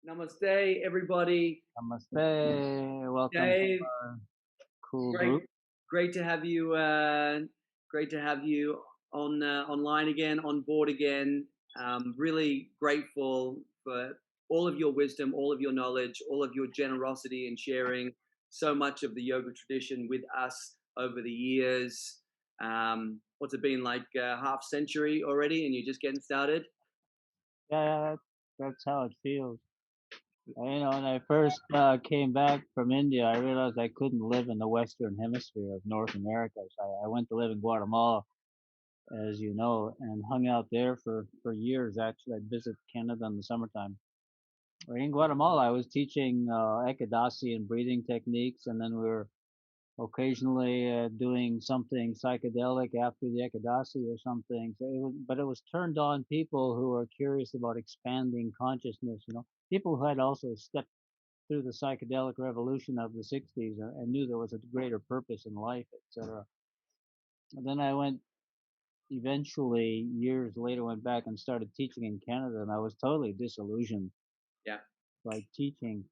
Namaste, everybody. Namaste. Welcome to Dave, our cool great, group. great to have you. Great to have you on online again, on board again. Really grateful for all of your wisdom, all of your knowledge, all of your generosity in sharing so much of the yoga tradition with us over the years. What's it been like? Half century already, and you're just getting started. Yeah, that's how it feels. When I first came back from India, I realized I couldn't live in the Western Hemisphere of North America. So I went to live in Guatemala, as you know, and hung out there for years. Actually, I'd visit Canada in the summertime. In Guatemala, I was teaching Ekadasi and breathing techniques, and then we were occasionally doing something psychedelic after the Ekadasi or something. But it was turned on people who were curious about expanding consciousness, people who had also stepped through the psychedelic revolution of the 60s and knew there was a greater purpose in life, etc. And then I went eventually years later went back and started teaching in Canada, and I was totally disillusioned Yeah, by teaching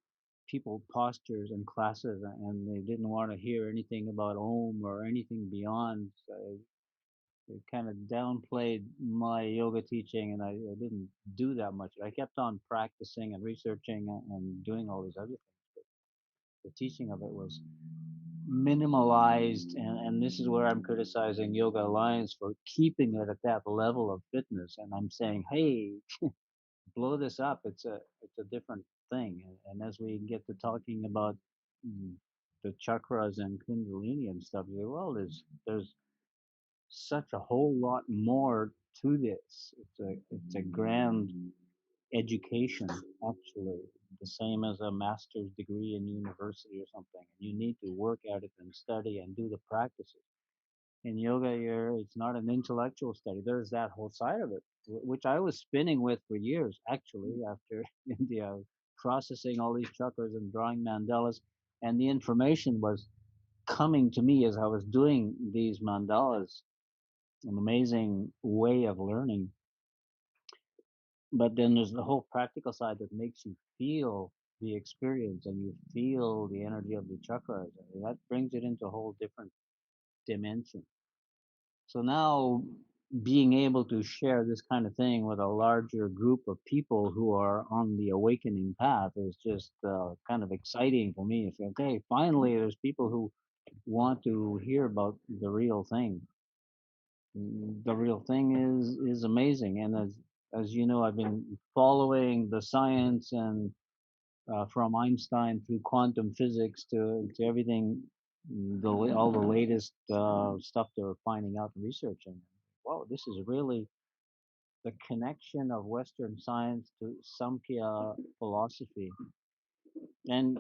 people postures and classes, and they didn't want to hear anything about Om or anything beyond. So it kind of downplayed my yoga teaching, and I didn't do that much. I kept on practicing and researching and doing all these other things. But the teaching of it was minimalized, and this is where I'm criticizing Yoga Alliance for keeping it at that level of fitness. And I'm saying, hey, blow this up. It's a different thing. And as we get to talking about mm, the chakras and Kundalini and stuff, you say, well, there's such a whole lot more to this. It's a grand education, actually, the same as a master's degree in university or something. And you need to work at it and study and do the practices. In yoga, it's not an intellectual study. There's that whole side of it, which I was spinning with for years, actually, after India, processing all these chakras and drawing mandalas. And the information was coming to me as I was doing these mandalas, an amazing way of learning. But then there's the whole practical side that makes you feel the experience and you feel the energy of the chakras. That brings it into a whole different dimension. So now being able to share this kind of thing with a larger group of people who are on the awakening path is just kind of exciting for me. It's okay, finally there's people who want to hear about the real thing. The real thing is amazing, and as you know, I've been following the science and from Einstein through quantum physics to everything, all the latest stuff they're finding out and researching. Wow, this is really the connection of Western science to Samkhya philosophy. And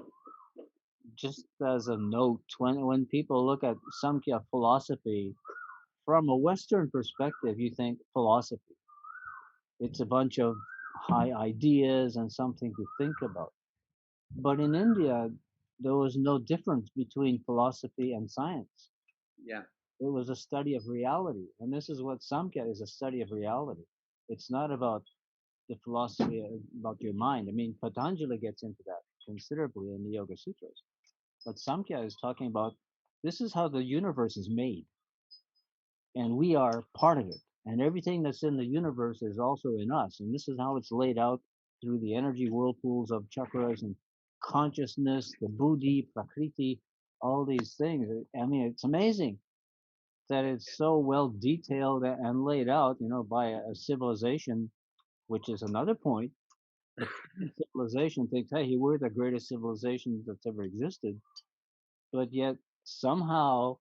just as a note, when people look at Samkhya philosophy from a Western perspective, you think philosophy. It's a bunch of high ideas and something to think about. But in India, there was no difference between philosophy and science. yeah, It was a study of reality. And this is what Samkhya is, a study of reality. It's not about the philosophy about your mind. I mean, Patanjali gets into that considerably in the Yoga Sutras. But Samkhya is talking about this is how the universe is made, and we are part of it. And everything that's in the universe is also in us. And this is how it's laid out through the energy whirlpools of chakras and consciousness, the buddhi, prakriti, all these things. I mean, it's amazing that it's so well detailed and laid out, by a civilization, which is another point. The civilization thinks, hey, we're the greatest civilization that's ever existed. But yet, somehow,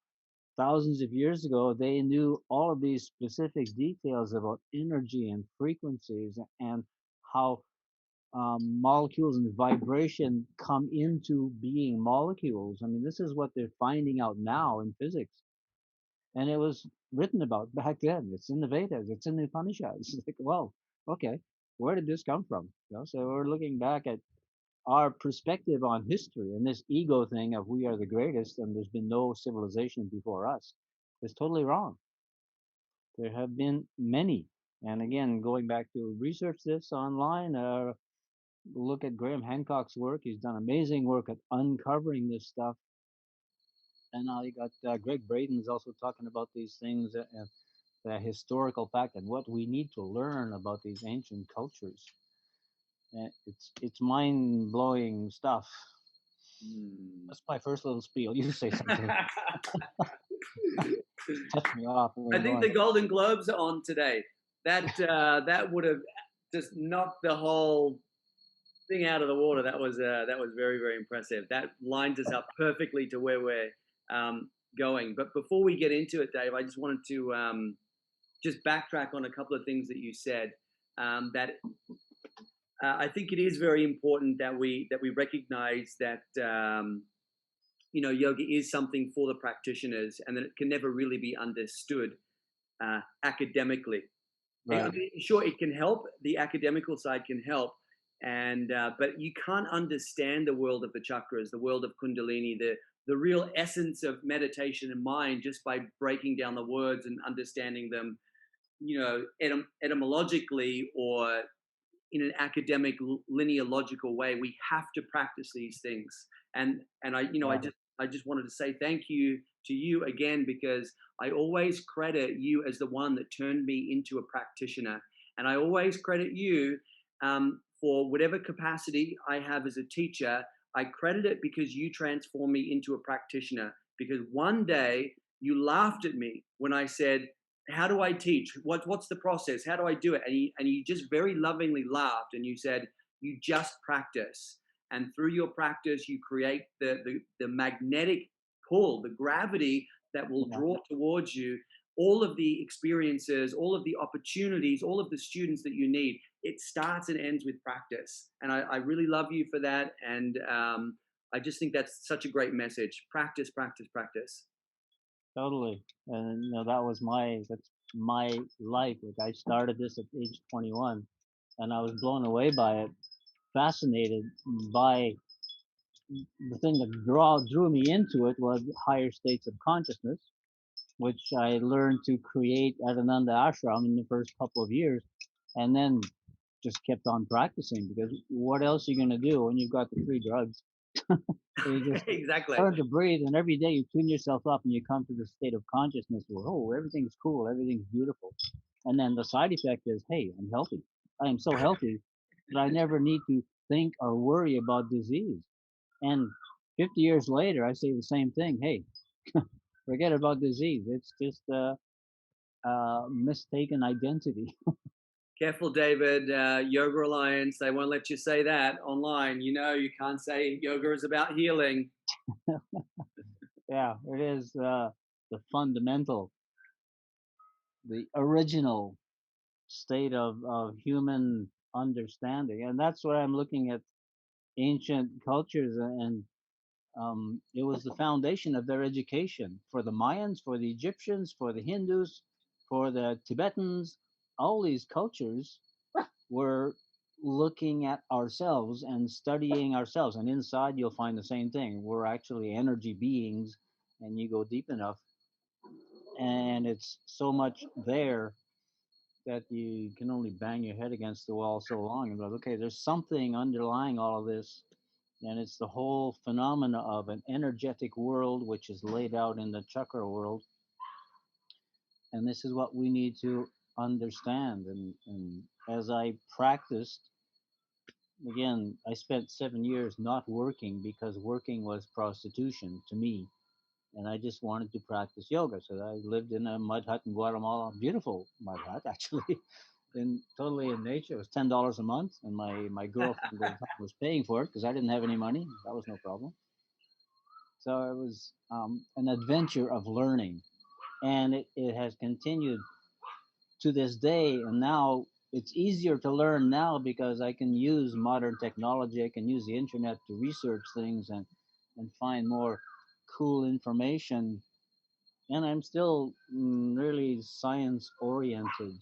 thousands of years ago, they knew all of these specific details about energy and frequencies and how molecules and vibration come into being molecules. I mean, this is what they're finding out now in physics. And it was written about back then. It's in the Vedas, it's in the Upanishads. It's like, well, okay, where did this come from? So we're looking back at our perspective on history and this ego thing of we are the greatest and there's been no civilization before us is totally wrong. There have been many. And again, going back to research this online, look at Graham Hancock's work. He's done amazing work at uncovering this stuff. And now you got Greg Braden's also talking about these things, the historical fact and what we need to learn about these ancient cultures. It's mind blowing stuff. Hmm. That's my first little spiel. You say something. Touch me off. We're I think going. the Golden Globes are on today. That would have just knocked the whole thing out of the water. That was very very impressive. That lines us up perfectly to where we're going. But before we get into it, Dave, I just wanted to just backtrack on a couple of things that you said. That I think it is very important that we recognize that yoga is something for the practitioners, and that it can never really be understood academically. I Right. mean, sure, it can help. The academical side can help, and but you can't understand the world of the chakras, the world of Kundalini, the real essence of meditation and mind just by breaking down the words and understanding them, etymologically or in an academic linear logical way. We have to practice these things, and Yeah. I just wanted to say thank you to you again, because I always credit you as the one that turned me into a practitioner, and I always credit you for whatever capacity I have as a teacher. I credit it because you transformed me into a practitioner, because one day you laughed at me when I said, how do I teach? What's the process? How do I do it? And you just very lovingly laughed and you said, you just practice. And through your practice, you create the magnetic pull, the gravity that will Yeah. draw towards you all of the experiences, all of the opportunities, all of the students that you need. It starts and ends with practice. And I really love you for that. And I just think that's such a great message. Practice, practice, practice. Totally. And that's my life. Like I started this at age 21, and I was blown away by it, fascinated by the thing that drew me into it was higher states of consciousness, which I learned to create at Ananda Ashram in the first couple of years, and then just kept on practicing because what else are you gonna do when you've got the free drugs? So you just Exactly. learn to breathe, and every day you tune yourself up, and you come to the state of consciousness where everything's cool, everything's beautiful, and then the side effect is, hey, I'm healthy. I am so healthy that I never need to think or worry about disease. And 50 years later, I say the same thing. Hey, forget about disease. It's just a mistaken identity. Careful, David. Yoga Alliance, they won't let you say that online. You can't say yoga is about healing. Yeah, it is the fundamental, the original state of human understanding. And that's what I'm looking at ancient cultures, and it was the foundation of their education for the Mayans, for the Egyptians, for the Hindus, for the Tibetans. All these cultures were looking at ourselves and studying ourselves. And inside, you'll find the same thing. We're actually energy beings, and you go deep enough, and it's so much there that you can only bang your head against the wall so long and go, okay, there's something underlying all of this. And it's the whole phenomena of an energetic world, which is laid out in the chakra world. And this is what we need to understand. And as I practiced, again, I spent 7 years not working because working was prostitution to me. And I just wanted to practice yoga. So I lived in a mud hut in Guatemala, beautiful mud hut, actually, in totally in nature. It was $10 a month, and my girlfriend at the time was paying for it because I didn't have any money. That was no problem. So it was an adventure of learning, and it has continued to this day. And now it's easier to learn now because I can use modern technology. I can use the internet to research things and find more cool information. And I'm still really science oriented.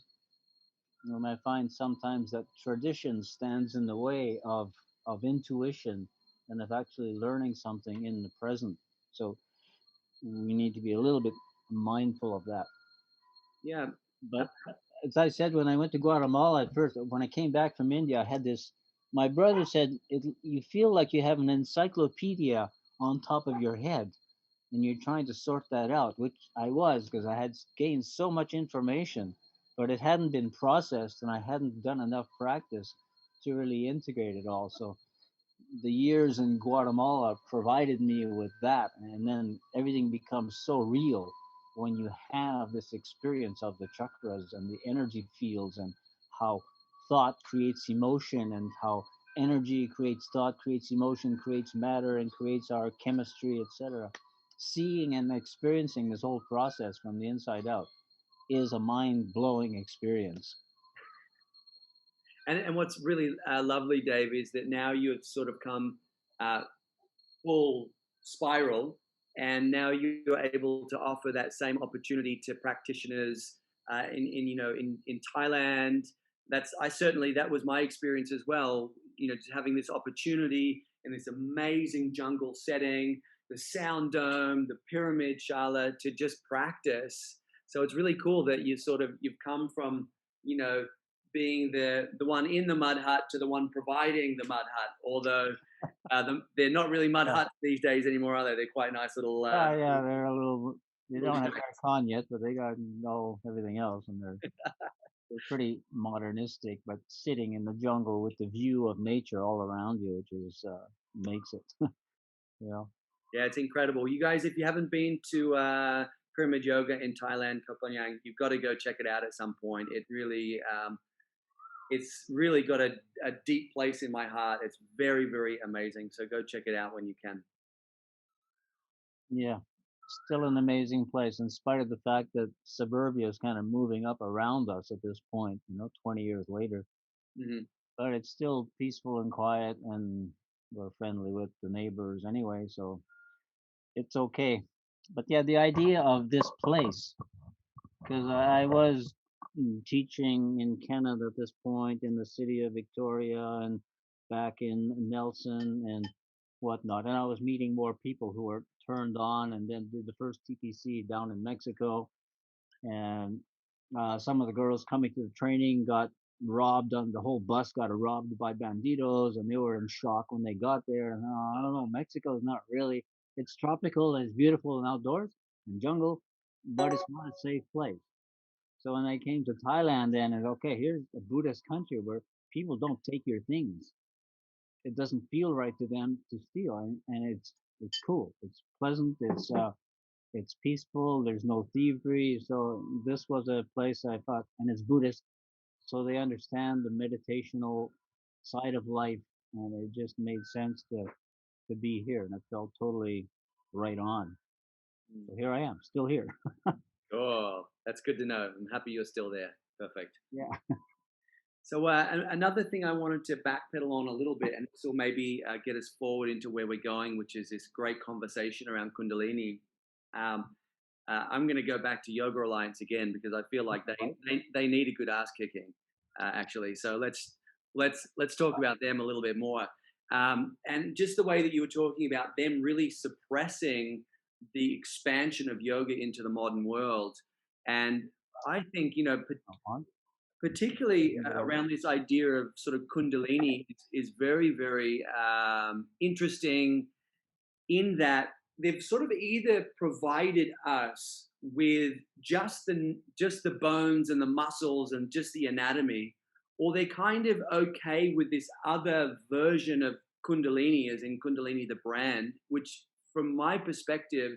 I find sometimes that tradition stands in the way of intuition and of actually learning something in the present. So we need to be a little bit mindful of that. Yeah. But as I said, when I went to Guatemala at first, when I came back from India, I had this. My brother said you feel like you have an encyclopedia on top of your head, and you're trying to sort that out, which I was because I had gained so much information, but it hadn't been processed, and I hadn't done enough practice to really integrate it all. So the years in Guatemala provided me with that, and then everything becomes so real when you have this experience of the chakras and the energy fields and how thought creates emotion and how energy creates thought, creates emotion, creates matter, and creates our chemistry, etc. Seeing and experiencing this whole process from the inside out is a mind-blowing experience. And what's really lovely, Dave, is that now you have sort of come uh, full spiral, and now you're able to offer that same opportunity to practitioners in in Thailand. That's I certainly that was my experience as well. You know, just having this opportunity in this amazing jungle setting, the sound dome, the pyramid shala to just practice. So it's really cool that you've come from you know being the one in the mud hut to the one providing the mud hut. Although they're not really mud Yeah, huts these days anymore, are they? They're quite nice little yeah, they're a little. They little don't have shacks. aircon yet, but they got all everything else, and they're pretty modernistic, but sitting in the jungle with the view of nature all around you, which is makes it, you know. Yeah, it's incredible. You guys, if you haven't been to Pyramid Yoga in Thailand, Koh Phangan, you've got to go check it out at some point. It's really got a deep place in my heart. It's very, very amazing. So go check it out when you can. Yeah, still an amazing place in spite of the fact that suburbia is kind of moving up around us at this point, 20 years later. Hmm. But it's still peaceful and quiet, and we're friendly with the neighbors anyway, so it's okay. But yeah, the idea of this place, because I was teaching in Canada at this point, in the city of Victoria and back in Nelson and whatnot. And I was meeting more people who were turned on, and then did the first TPC down in Mexico. And some of the girls coming to the training got robbed on the whole bus got robbed by banditos, and they were in shock when they got there. And I don't know, Mexico is not really, it's tropical and it's beautiful and outdoors and jungle, but it's not a safe place. So when I came to Thailand, then it's okay, here's a Buddhist country where people don't take your things. It doesn't feel right to them to steal, and it's cool. It's pleasant. It's peaceful. There's no thievery. So this was a place I thought, and it's Buddhist, so they understand the meditational side of life, and it just made sense to be here, and it felt totally right on. So here I am, still here. Oh, that's good to know. I'm happy you're still there. Perfect. Yeah. So another thing I wanted to backpedal on a little bit, and this will maybe get us forward into where we're going, which is this great conversation around Kundalini. Um, I'm going to go back to Yoga Alliance again because I feel like they need a good ass kicking, actually. So let's talk about them a little bit more, and just the way that you were talking about them really suppressing the expansion of yoga into the modern world, and I think particularly around this idea of sort of kundalini is very very interesting in that they've sort of either provided us with just the bones and the muscles and just the anatomy, or they're kind of okay with this other version of kundalini, as in kundalini the brand, which from my perspective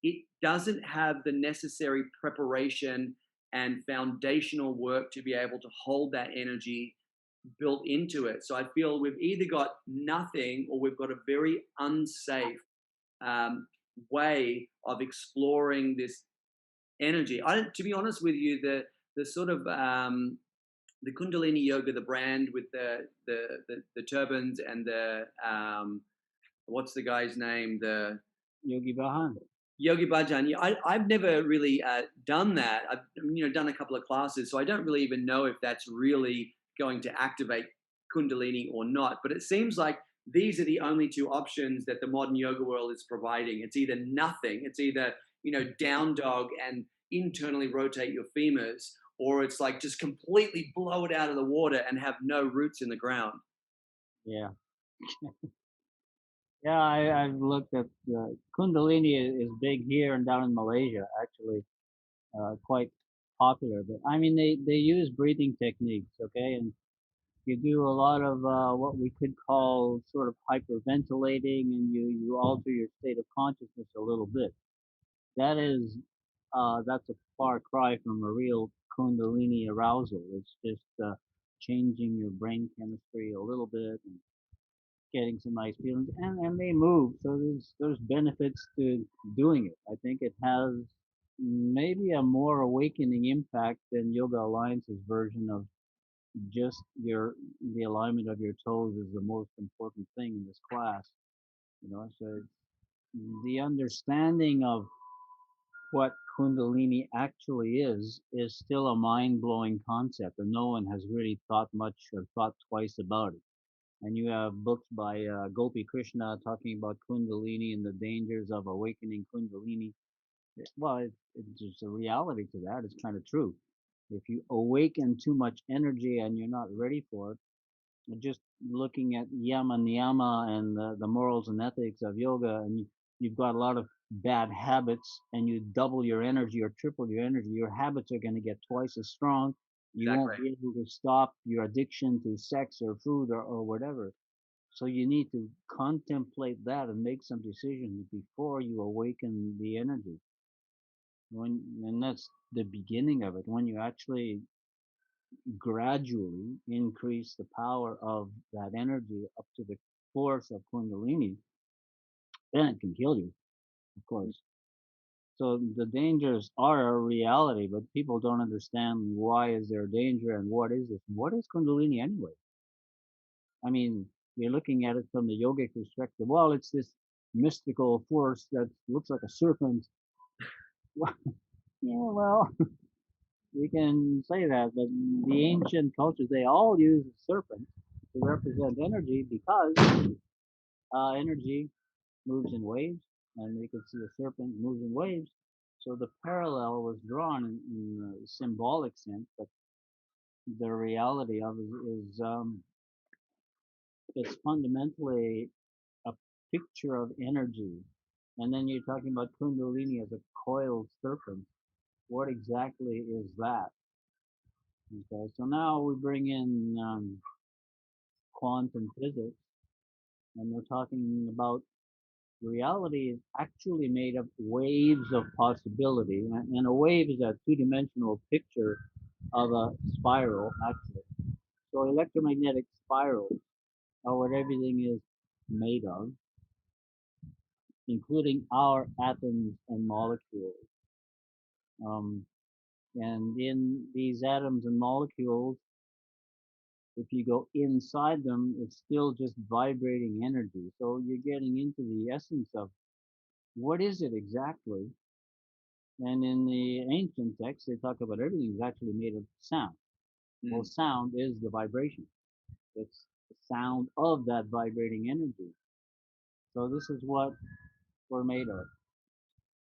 it doesn't have the necessary preparation and foundational work to be able to hold that energy built into it. So I feel we've either got nothing or we've got a very unsafe um, way of exploring this energy. To be honest with you, the sort of the Kundalini Yoga, the brand with the turbans and the what's the guy's name? The Yogi Bahan. Yogi Bhajan. Yeah, I've never really done that. I've done a couple of classes, so I don't really even know if that's really going to activate Kundalini or not. But it seems like these are the only two options that the modern yoga world is providing. It's either nothing. It's either down dog and internally rotate your femurs, or it's like just completely blow it out of the water and have no roots in the ground. Yeah. Yeah, I've looked at Kundalini is big here and down in Malaysia, actually, quite popular. But I mean, they use breathing techniques, okay, and you do a lot of what we could call sort of hyperventilating, and you alter your state of consciousness a little bit. That is, that's a far cry from a real Kundalini arousal. It's just changing your brain chemistry a little bit and getting some nice feelings, and they move. So there's benefits to doing it. I think it has maybe a more awakening impact than Yoga Alliance's version of just the alignment of your toes is the most important thing in this class. So the understanding of what Kundalini actually is still a mind blowing concept, and no one has really thought much or thought twice about it. And you have books by Gopi Krishna talking about Kundalini and the dangers of awakening Kundalini. Well, it's just a reality to that. It's kind of true. If you awaken too much energy and you're not ready for it, just looking at yama niyama and the morals and ethics of yoga, and you've got a lot of bad habits, and you double your energy or triple your energy, your habits are going to get twice as strong. You Exactly. won't be able to stop your addiction to sex or food or whatever. So you need to contemplate that and make some decisions before you awaken the energy. And that's the beginning of it. When you actually gradually increase the power of that energy up to the force of Kundalini, then it can kill you, of course. So the dangers are a reality, but people don't understand why is there danger and what is this? What is Kundalini anyway? I mean, you're looking at it from the yogic perspective. Well, it's this mystical force that looks like a serpent. Yeah, well, we can say that, but the ancient cultures, they all use a serpent to represent energy because energy moves in waves, and we could see a serpent moves in waves. So the parallel was drawn in a symbolic sense, but the reality of it is it's fundamentally a picture of energy. And then you're talking about Kundalini as a coiled serpent. What exactly is that? Okay, so now we bring in quantum physics, and we're talking about reality is actually made of waves of possibility, and a wave is a two-dimensional picture of a spiral, actually. So electromagnetic spirals are what everything is made of, including our atoms and molecules. Um, and in these atoms and molecules, if you go inside them, it's still just vibrating energy. So you're getting into the essence of what is it exactly. And in the ancient texts, they talk about everything is actually made of sound. Well, Mm. sound is the vibration. It's the sound of that vibrating energy. So this is what we're made of.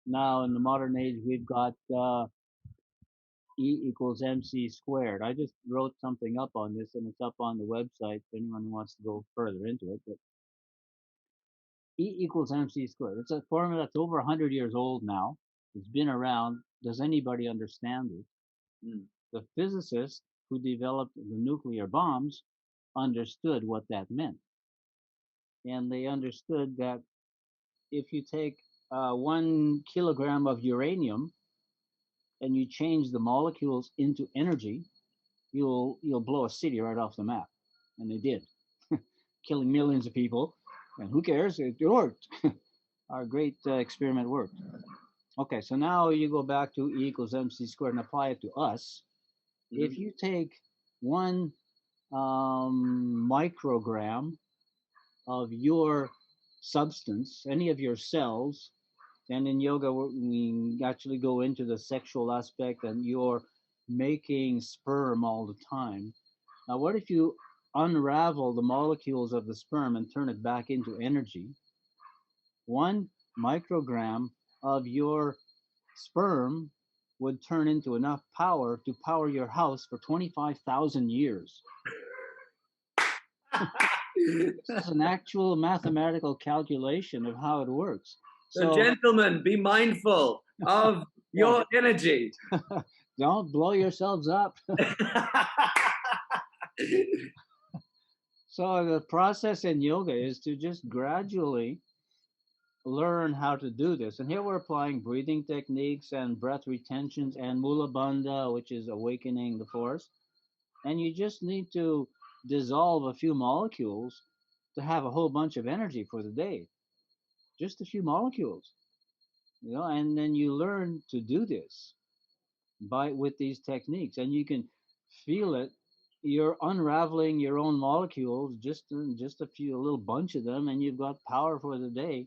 Now, in the modern age, we've got E equals MC squared. I just wrote something up on this, and it's up on the website if anyone wants to go further into it. But E equals MC squared. It's a formula that's over 100 years old now. It's been around. Does anybody understand it? Mm. The physicists who developed the nuclear bombs understood what that meant. And they understood that if you take 1 kilogram of uranium and you change the molecules into energy, you'll blow a city right off the map. And they did, killing millions of people. And who cares? It worked. Our great experiment worked. Okay, so now you go back to E equals MC squared and apply it to us. Mm-hmm. If you take 1 microgram of your substance, any of your cells, and in yoga we actually go into the sexual aspect, and you're making sperm all the time. Now, what if you unravel the molecules of the sperm and turn it back into energy? 1 microgram of your sperm would turn into enough power to power your house for 25,000 years. This is an actual mathematical calculation of how it works. So, So gentlemen, be mindful of yeah, your energy. don't blow yourselves up. So the process in yoga is to just gradually learn how to do this. And here we're applying breathing techniques and breath retentions and mula bandha, which is awakening the force. And you just need to dissolve a few molecules to have a whole bunch of energy for the day. Just a few molecules, and then you learn to do this by with these techniques, and you can feel it. You're unraveling your own molecules, just a little bunch of them, and you've got power for the day.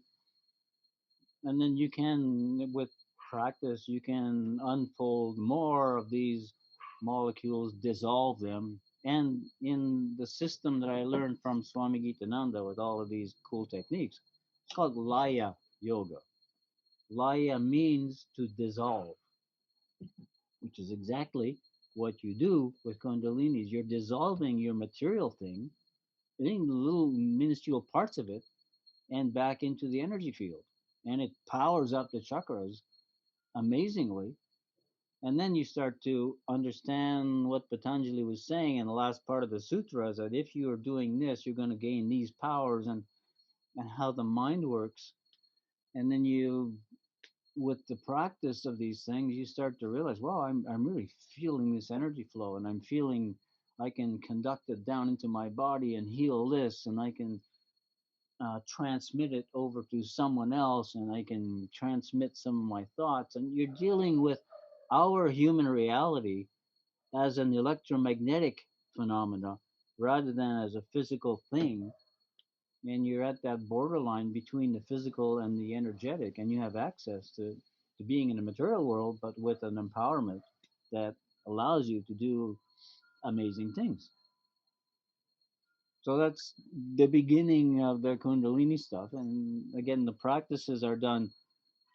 And then you can, with practice, you can unfold more of these molecules, dissolve them. And in the system that I learned from Swami Gitananda with all of these cool techniques, it's called Laya Yoga. Laya means to dissolve, which is exactly what you do with Kundalinis. You're dissolving your material thing, getting the little minuscule parts of it, and back into the energy field. And it powers up the chakras amazingly. And then you start to understand what Patanjali was saying in the last part of the sutras, that if you are doing this, you're going to gain these powers, and how the mind works. And then with the practice of these things, you start to realize, well, I'm really feeling this energy flow, and I'm feeling I can conduct it down into my body and heal this, and I can transmit it over to someone else, and I can transmit some of my thoughts. And you're dealing with our human reality as an electromagnetic phenomena rather than as a physical thing. And you're at that borderline between the physical and the energetic, and you have access to being in the material world, but with an empowerment that allows you to do amazing things. So that's the beginning of the Kundalini stuff. And again, the practices are done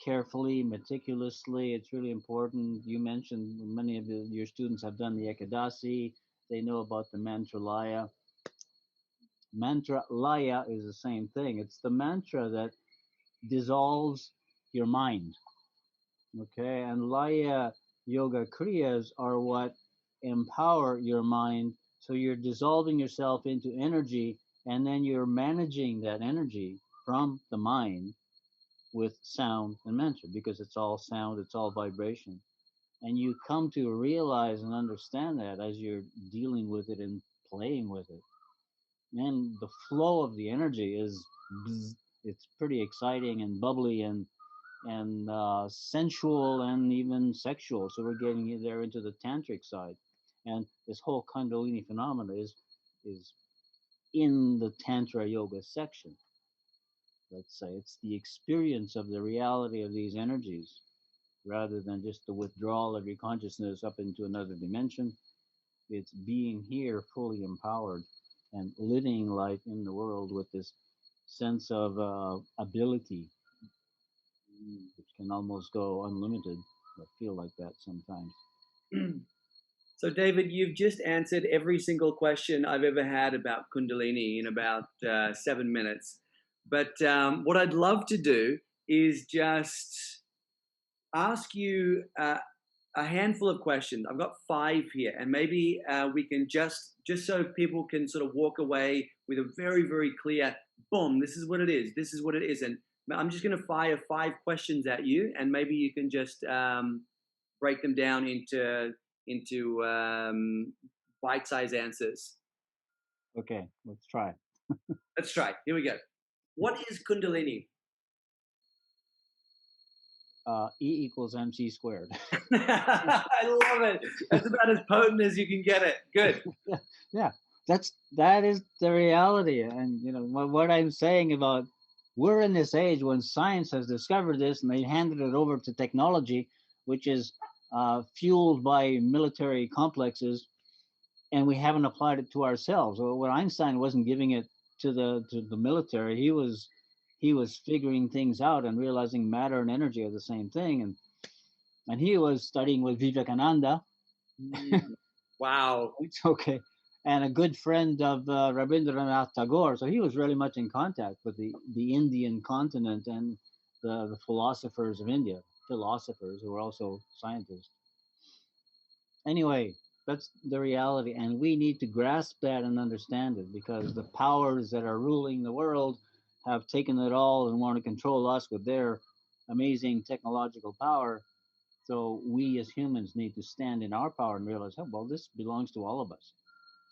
carefully, meticulously. It's really important. You mentioned many of your students have done the Ekadasi. They know about the mantra Laya. Mantra Laya is the same thing. It's the mantra that dissolves your mind. Okay, and Laya Yoga Kriyas are what empower your mind. So you're dissolving yourself into energy, and then you're managing that energy from the mind with sound and mantra, because it's all sound, it's all vibration. And you come to realize and understand that as you're dealing with it and playing with it. And the flow of the energy is, it's pretty exciting and bubbly and sensual and even sexual. So we're getting there into the tantric side, and this whole Kundalini phenomena is in the Tantra Yoga section. Let's say it's the experience of the reality of these energies rather than just the withdrawal of your consciousness up into another dimension. It's being here fully empowered and living life in the world with this sense of ability, which can almost go unlimited. I feel like that sometimes. So, David, you've just answered every single question I've ever had about Kundalini in about 7 minutes. But what I'd love to do is just ask you a handful of questions. I've got 5 here, and maybe we can just so people can sort of walk away with a very, very clear, boom, this is what it is. This is what it is. And I'm just going to fire 5 questions at you, and maybe you can just break them down into bite-sized answers. Okay, let's try. Let's try. Here we go. What is Kundalini? E equals mc squared. I love it. That's about as potent as you can get it. Good. Yeah, that is the reality. And what I'm saying about, we're in this age when science has discovered this and they handed it over to technology, which is fueled by military complexes, and we haven't applied it to ourselves. Well, when Einstein wasn't giving it to the military, he was figuring things out and realizing matter and energy are the same thing, and he was studying with Vivekananda. Wow. It's okay. and a good friend of Rabindranath Tagore. So he was really much in contact with the Indian continent and the philosophers of India, philosophers who were also scientists. Anyway, that's the reality, and we need to grasp that and understand it because the powers that are ruling the world have taken it all and want to control us with their amazing technological power. So we as humans need to stand in our power and realize, oh, well, this belongs to all of us.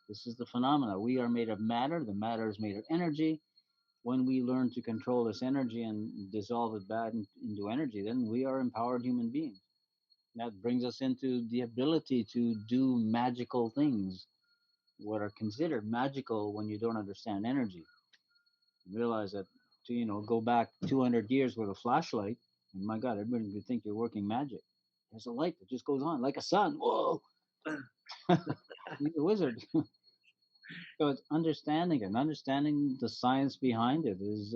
This is the phenomena. We are made of matter. The matter is made of energy. When we learn to control this energy and dissolve it back into energy, then we are empowered human beings. That brings us into the ability to do magical things, what are considered magical when you don't understand energy. You realize that to go back 200 years with a flashlight, and my God, everybody would think you're working magic. There's a light that just goes on like a sun. Whoa, he's a wizard. So it's understanding it, and understanding the science behind it is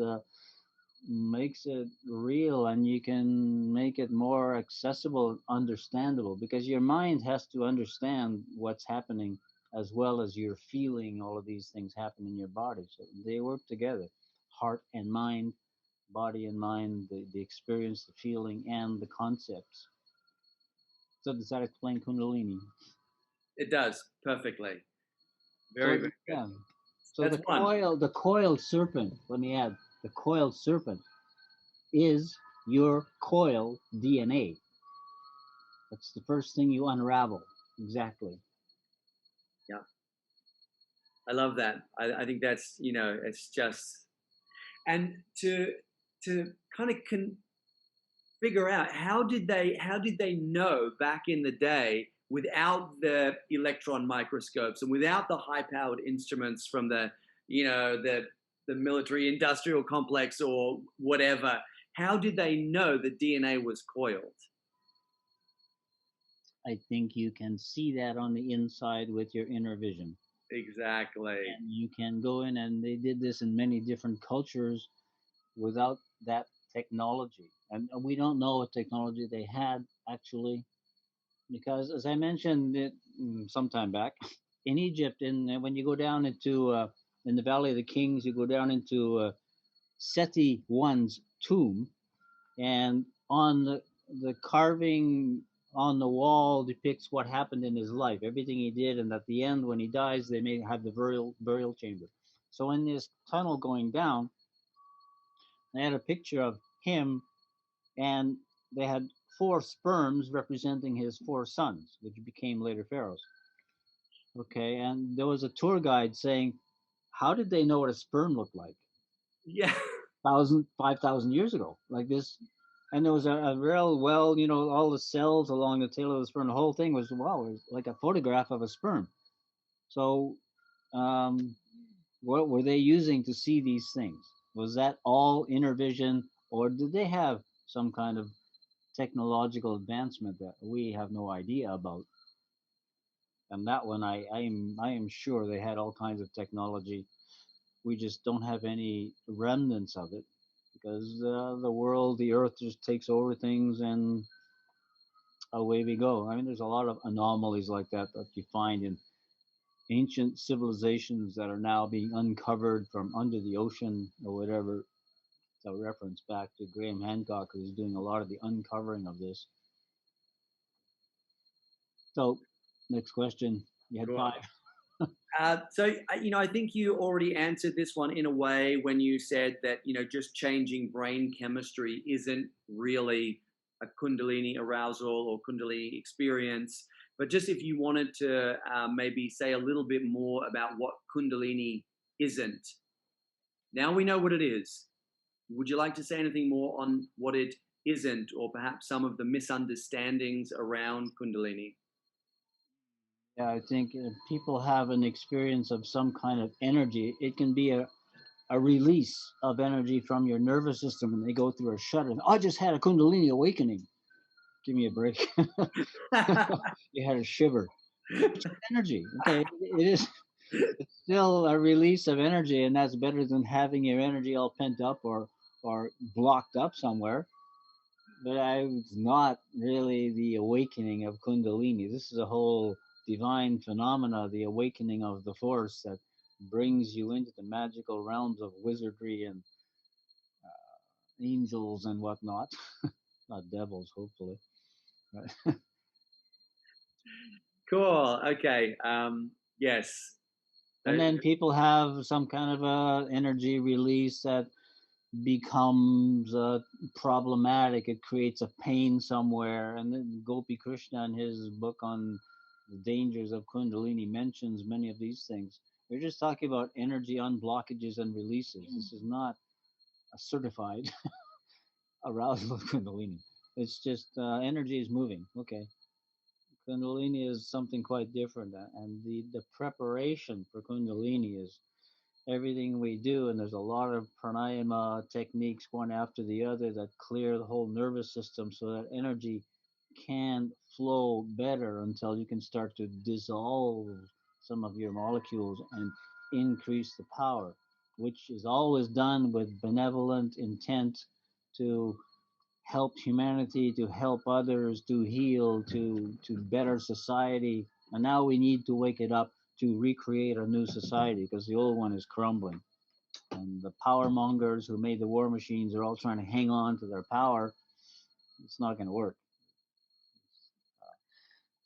makes it real, and you can make it more accessible, understandable, because your mind has to understand what's happening as well as you're feeling all of these things happen in your body. So they work together, heart and mind, body and mind, the experience, the feeling, and the concepts. So does that explain Kundalini? It does perfectly. Very, So very good. yeah. So That's one. the coiled serpent. Let me add, the coiled serpent is your coil DNA. That's the first thing you unravel. Exactly. Yeah, I love that. I think that's, it's just, and to kind of figure out how did they know back in the day without the electron microscopes and without the high powered instruments from the military industrial complex or whatever. How did they know the DNA was coiled? I think you can see that on the inside with your inner vision. Exactly. And you can go in, and they did this in many different cultures without that technology. And we don't know what technology they had actually, because as I mentioned it some time back, in Egypt, when you go down into in the Valley of the Kings, you go down into Seti I's tomb, and on the carving on the wall depicts what happened in his life, everything he did, and at the end, when he dies, they may have the burial chamber. So in this tunnel going down, they had a picture of him, and they had four sperms representing his four sons, which became later pharaohs. Okay, and there was a tour guide saying, "How did they know what a sperm looked like? Yeah. 5,000 years ago, like this." And there was a real well, all the cells along the tail of the sperm. The whole thing was wow, it was like a photograph of a sperm. So, um, what were they using to see these things? Was that all inner vision, or did they have some kind of technological advancement that we have no idea about? And that one, I am sure they had all kinds of technology. We just don't have any remnants of it because the world, the earth just takes over things and away we go. I mean, there's a lot of anomalies like that you find in ancient civilizations that are now being uncovered from under the ocean or whatever. It's a reference back to Graham Hancock, who's doing a lot of the uncovering of this. So, next question. You had Sure. five. So, I think you already answered this one in a way when you said that, just changing brain chemistry isn't really a Kundalini arousal or Kundalini experience. But just if you wanted to maybe say a little bit more about what Kundalini isn't. Now we know what it is. Would you like to say anything more on what it isn't, or perhaps some of the misunderstandings around Kundalini? Yeah, I think people have an experience of some kind of energy. It can be a release of energy from your nervous system, and they go through a shudder. I just had a Kundalini awakening. Give me a break. You had a shiver. Energy. Okay, it is. It's still a release of energy, and that's better than having your energy all pent up or blocked up somewhere. But it's not really the awakening of Kundalini. This is a whole divine phenomena, the awakening of the force that brings you into the magical realms of wizardry and angels and whatnot. Not devils, hopefully. Right? Cool. Okay. Yes. And Uh, then people have some kind of a energy release that becomes problematic. It creates a pain somewhere. And then Gopi Krishna, in his book on the dangers of Kundalini, mentions many of these things. We're just talking about energy unblockages and releases. This is not a certified arousal of Kundalini. It's just energy is moving. Okay. Kundalini is something quite different. And the preparation for Kundalini is everything we do, and there's a lot of pranayama techniques one after the other that clear the whole nervous system so that energy can flow better until you can start to dissolve some of your molecules and increase the power, which is always done with benevolent intent to help humanity, to help others, to heal, to better society. And now we need to wake it up to recreate a new society because the old one is crumbling. And the power mongers who made the war machines are all trying to hang on to their power. It's not going to work.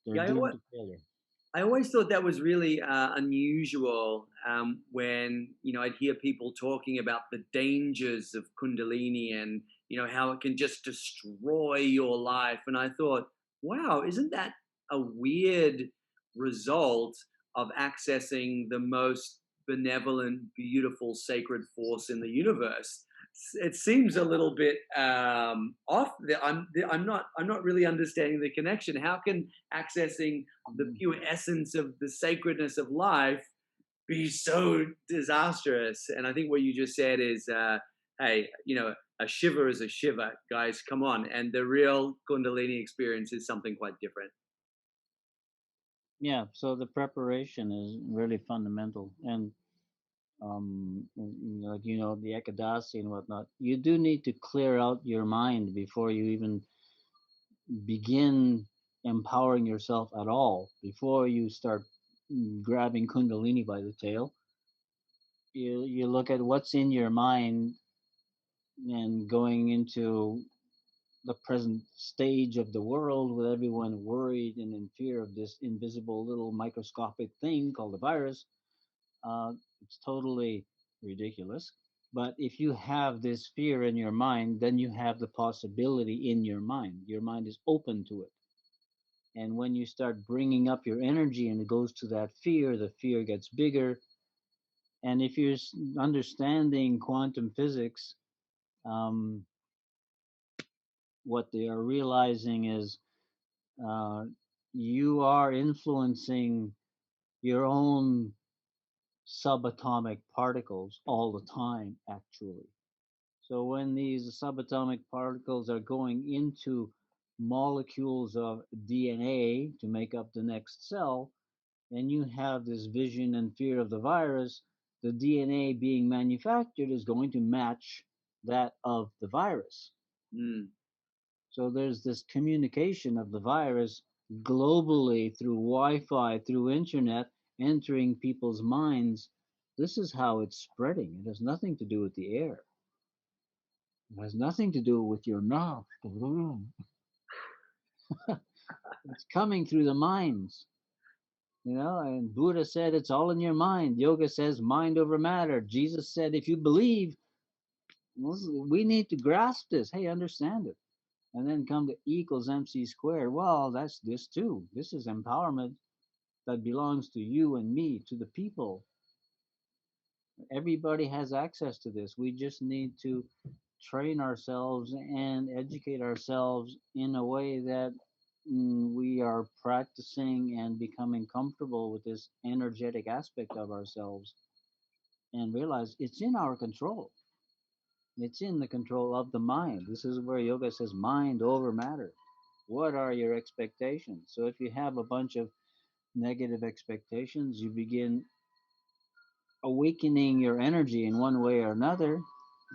They're yeah. doomed to failure. I always thought that was really unusual when I'd hear people talking about the dangers of Kundalini and how it can just destroy your life. And I thought, wow, isn't that a weird result of accessing the most benevolent, beautiful, sacred force in the universe? It seems a little bit off. I'm not really understanding the connection. How can accessing the Mhm. pure essence of the sacredness of life be so disastrous? And I think what you just said is, hey, a shiver is a shiver, guys. Come on. And the real Kundalini experience is something quite different. Yeah, so the preparation is really fundamental. And like the ekadasi and whatnot, you do need to clear out your mind before you even begin empowering yourself at all. Before you start grabbing kundalini by the tail, you look at what's in your mind and going into the present stage of the world with everyone worried and in fear of this invisible little microscopic thing called a virus. uh, it's totally ridiculous. But if you have this fear in your mind, then you have the possibility in your mind. Your mind is open to it. And when you start bringing up your energy and it goes to that fear, the fear gets bigger. And if you're understanding quantum physics, um, what they are realizing is uh, you are influencing your own subatomic particles all the time, actually. So when these subatomic particles are going into molecules of DNA to make up the next cell, and you have this vision and fear of the virus, the DNA being manufactured is going to match that of the virus. Mm, So there's this communication of the virus globally through Wi-Fi, through internet, entering people's minds. This is how it's spreading. It has nothing to do with the air. It has nothing to do with your mouth. It's coming through the minds. And Buddha said it's all in your mind. Yoga says mind over matter. Jesus said if you believe, we need to grasp this. Hey, understand it. And then come to E equals MC squared. Well, that's this too. This is empowerment that belongs to you and me, to the people. Everybody has access to this. We just need to train ourselves and educate ourselves in a way that we are practicing and becoming comfortable with this energetic aspect of ourselves and realize it's in our control. It's in the control of the mind. This is where yoga says mind over matter. What are your expectations? So if you have a bunch of negative expectations, you begin awakening your energy in one way or another.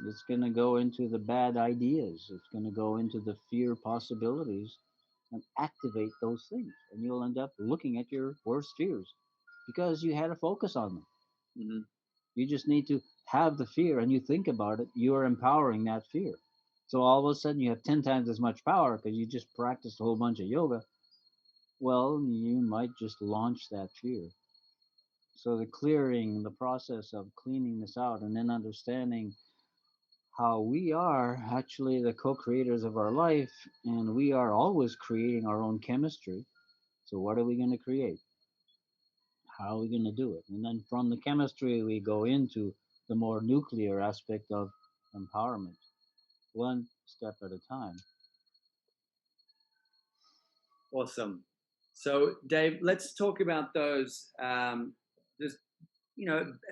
It's going to go into the bad ideas. It's going to go into the fear possibilities. and activate those things. And you'll end up looking at your worst fears because you had a focus on them. Hmm. You just need to have the fear and you think about it, you are empowering that fear. So all of a sudden you have 10 times as much power because you just practiced a whole bunch of yoga. Well, you might just launch that fear. So the clearing, the process of cleaning this out and then understanding how we are actually the co-creators of our life and we are always creating our own chemistry. So what are we going to create? How are we going to do it? And then from the chemistry, we go into the more nuclear aspect of empowerment, one step at a time. Awesome. So, Dave, let's talk about those. Just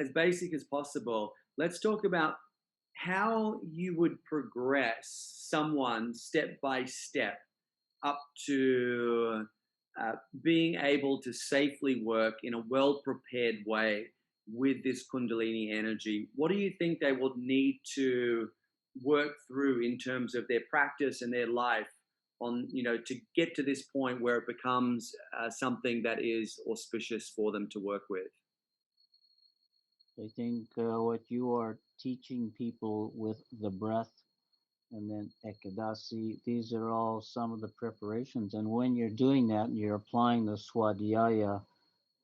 as basic as possible. Let's talk about how you would progress someone step by step up to uh, being able to safely work in a well prepared way with this Kundalini energy. What do you think they will need to work through in terms of their practice and their life on, to get to this point where it becomes something that is auspicious for them to work with? I think what you are teaching people with the breath and then ekadasi, these are all some of the preparations. And when you're doing that, you're applying the swadhyaya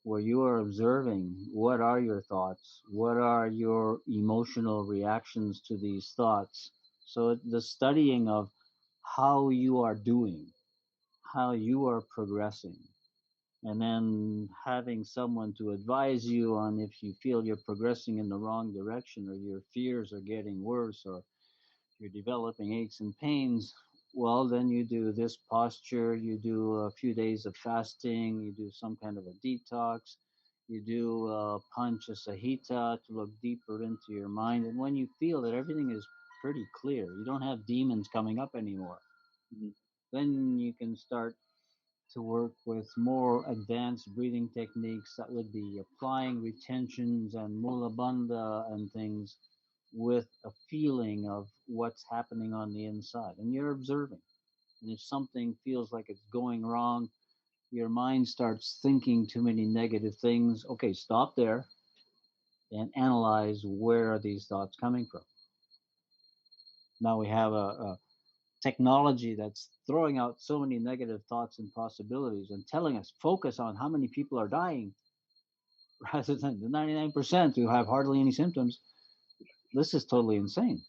where you are observing what are your thoughts, what are your emotional reactions to these thoughts. So the studying of how you are doing, how you are progressing, and then having someone to advise you on if you feel you're progressing in the wrong direction or your fears are getting worse or you're developing aches and pains, well, then you do this posture, you do a few days of fasting, you do some kind of a detox, you do pancha sahita to look deeper into your mind. And when you feel that everything is pretty clear, you don't have demons coming up anymore, Mhm. then you can start to work with more advanced breathing techniques that would be applying retentions and mula bandha and things with a feeling of what's happening on the inside. And you're observing. And if something feels like it's going wrong, your mind starts thinking too many negative things. Okay, stop there and analyze where are these thoughts coming from. Now we have a technology that's throwing out so many negative thoughts and possibilities and telling us focus on how many people are dying rather than the 99% who have hardly any symptoms. This is totally insane.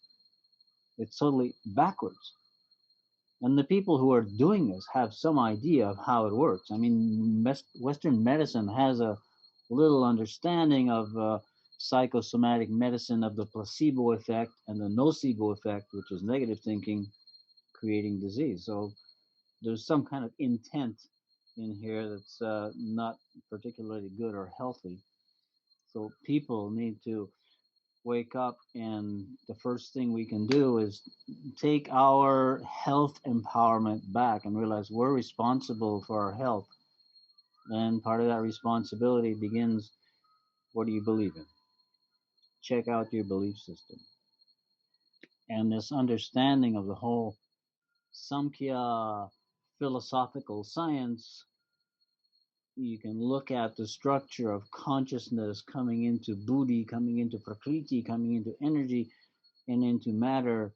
It's totally backwards. And the people who are doing this have some idea of how it works. I mean, Western medicine has a little understanding of psychosomatic medicine, of the placebo effect and the nocebo effect, which is negative thinking creating disease. So there's some kind of intent in here that's not particularly good or healthy. So people need to wake up, and the first thing we can do is take our health empowerment back and realize we're responsible for our health. And part of that responsibility begins, what do you believe in? Check out your belief system. And this understanding of the whole Samkhya philosophical science, you can look at the structure of consciousness coming into buddhi, coming into prakriti, coming into energy and into matter,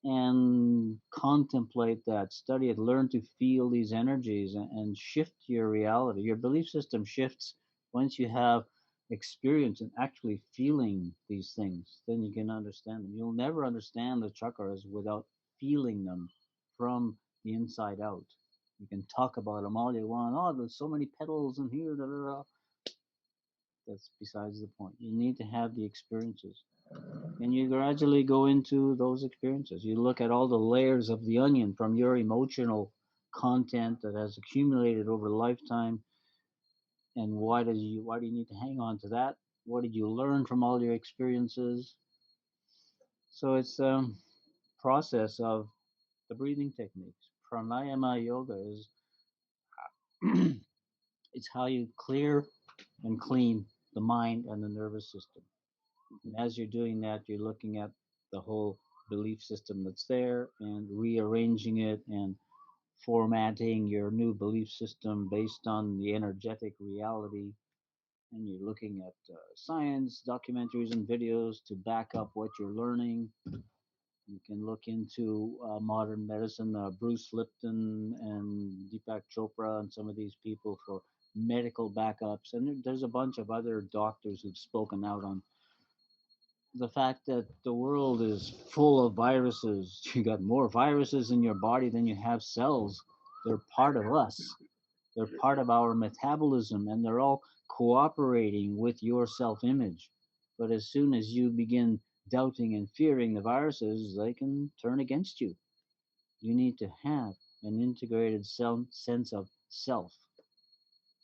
and contemplate that, study it, learn to feel these energies and shift your reality. Your belief system shifts once you have experience in actually feeling these things. Then you can understand them. You'll never understand the chakras without feeling them from the inside out. You can talk about them all you want. Oh, there's so many petals in here. Da, da, da. That's besides the point. You need to have the experiences. And you gradually go into those experiences. You look at all the layers of the onion from your emotional content that has accumulated over a lifetime, and why do you need to hang on to that? What did you learn from all your experiences? So it's a process of the breathing techniques. Pranayama yoga is it's how you clear and clean the mind and the nervous system. And as you're doing that, you're looking at the whole belief system that's there and rearranging it and formatting your new belief system based on the energetic reality, and you're looking at science documentaries and videos to back up what you're learning. You can look into modern medicine, Bruce Lipton and Deepak Chopra and some of these people for medical backups. And there's a bunch of other doctors who've spoken out on the fact that the world is full of viruses. You got more viruses in your body than you have cells. They're part of us. They're part of our metabolism, and they're all cooperating with your self image. But as soon as you begin doubting and fearing the viruses, they can turn against you. You need to have an integrated sense of self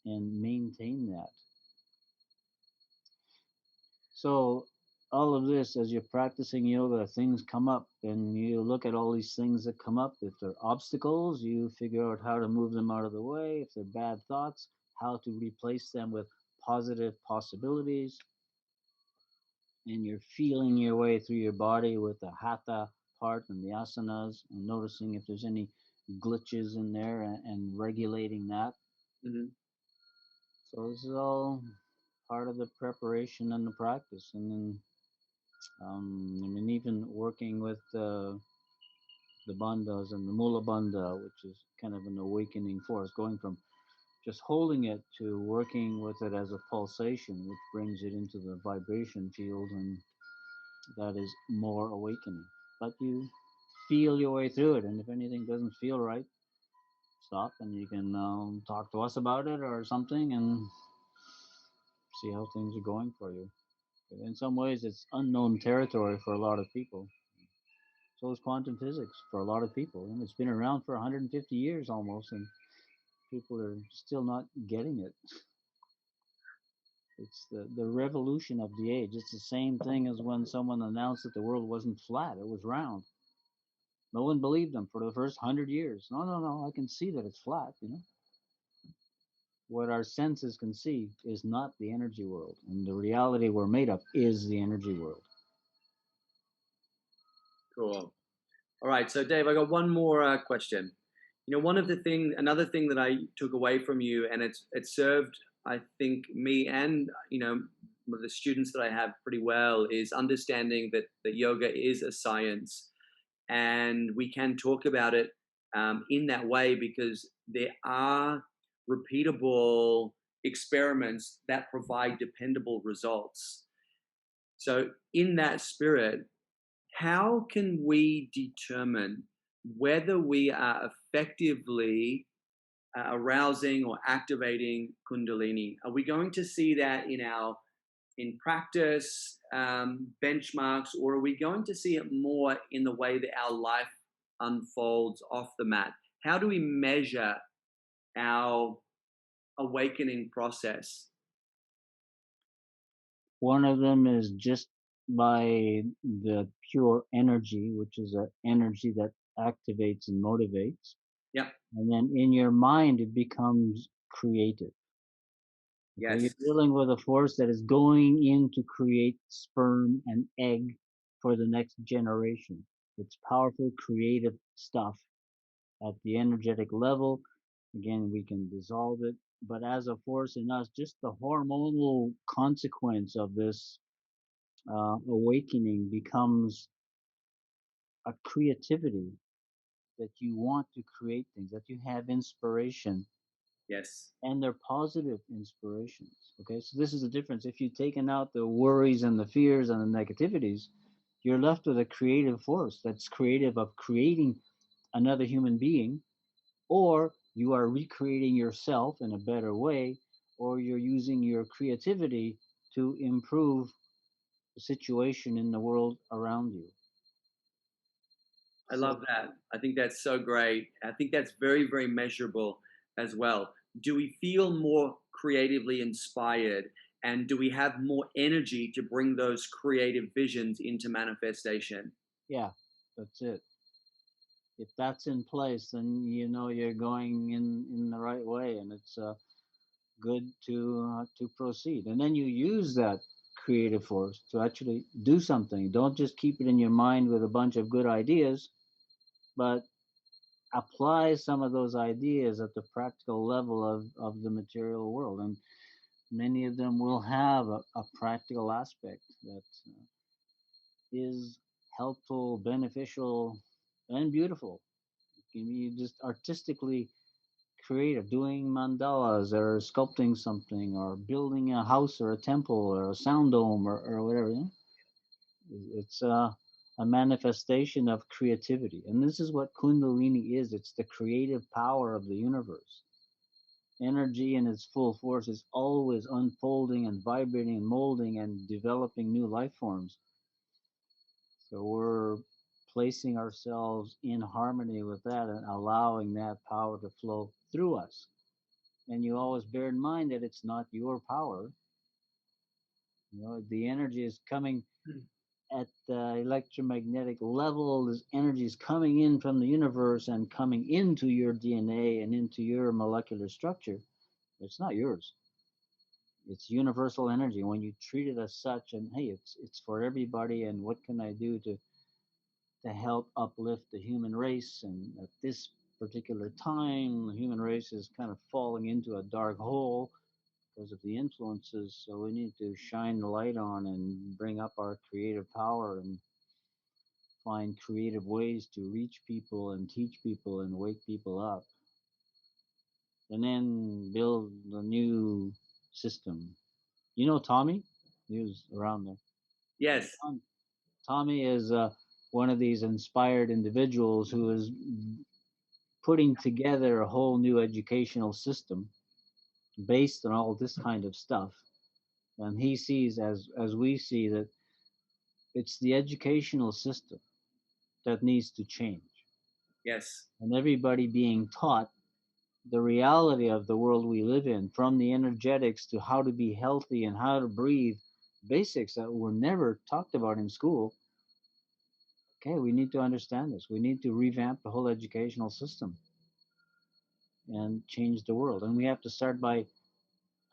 and maintain that. So, all of this, as you're practicing yoga, things come up, and you look at all these things that come up. If they're obstacles, you figure out how to move them out of the way. If they're bad thoughts, how to replace them with positive possibilities. And you're feeling your way through your body with the hatha part and the asanas, and noticing if there's any glitches in there, and regulating that. Hmm. So, this is all part of the preparation and the practice. And then I mean, even working with the bandhas and the mula bandha, which is kind of an awakening force, going from just holding it to working with it as a pulsation, which brings it into the vibration field, and that is more awakening. But you feel your way through it, and if anything doesn't feel right, stop, and you can talk to us about it or something, and see how things are going for you. In some ways, it's unknown territory for a lot of people. So is quantum physics for a lot of people. And it's been around for 150 years almost, and people are still not getting it. It's the revolution of the age. It's the same thing as when someone announced that the world wasn't flat, it was round. No one believed them for the first 100 years. No, no, no, I can see that it's flat, you know. What our senses can see is not the energy world, and the reality we're made of is the energy world. Cool. All right. So, Dave, I got one more question. You know, another thing that I took away from you, and it served, I think, me and the students that I have pretty well, is understanding that yoga is a science, and we can talk about it in that way because there are repeatable experiments that provide dependable results. So, in that spirit, how can we determine whether we are effectively arousing or activating Kundalini? Are we going to see that in practice benchmarks, or are we going to see it more in the way that our life unfolds off the mat? How do we measure our awakening process? One of them is just by the pure energy, which is an energy that activates and motivates. Yep. And then in your mind, it becomes creative. Okay, Yes. you're dealing with a force that is going in to create sperm and egg for the next generation. It's powerful, creative stuff at the energetic level. Again, we can dissolve it, but as a force in us, just the hormonal consequence of this awakening becomes a creativity, that you want to create things, that you have inspiration, Yes. and they're positive inspirations. Okay, so this is the difference. If you've taken out the worries and the fears and the negativities, you're left with a creative force that's creative of creating another human being, or you are recreating yourself in a better way, or you're using your creativity to improve the situation in the world around you. I So love that. I think that's so great. I think that's very, very measurable as well. Do we feel more creatively inspired? And do we have more energy to bring those creative visions into manifestation? yeah, that's it. If that's in place, then you know you're going in the right way, and it's good to proceed. And then you use that creative force to actually do something. Don't just keep it in your mind with a bunch of good ideas, but apply some of those ideas at the practical level of the material world. And many of them will have a practical aspect that is helpful, beneficial, and beautiful. You just artistically creative, doing mandalas or sculpting something or building a house or a temple or a sound dome or whatever. You know? It's a manifestation of creativity. And this is what Kundalini is, it's the creative power of the universe. Energy in its full force is always unfolding and vibrating and molding and developing new life forms. So we're placing ourselves in harmony with that and allowing that power to flow through us. And you always bear in mind that it's not your power. You know, the energy is coming at the electromagnetic level. This energy is coming in from the universe and coming into your DNA and into your molecular structure. It's not yours. It's universal energy. When you treat it as such, and hey, it's for everybody. And what can I do to help uplift the human race? And at this particular time, the human race is kind of falling into a dark hole because of the influences. So we need to shine the light on and bring up our creative power and find creative ways to reach people and teach people and wake people up. And then build a new system. You know Tommy? He was around there. Yes. Tommy is one of these inspired individuals who is putting together a whole new educational system based on all this kind of stuff. And he sees, as we see, that it's the educational system that needs to change. Yes. And everybody being taught the reality of the world we live in, from the energetics to how to be healthy and how to breathe, basics that were never talked about in school. Okay, we need to understand this. We need to revamp the whole educational system and change the world. And we have to start by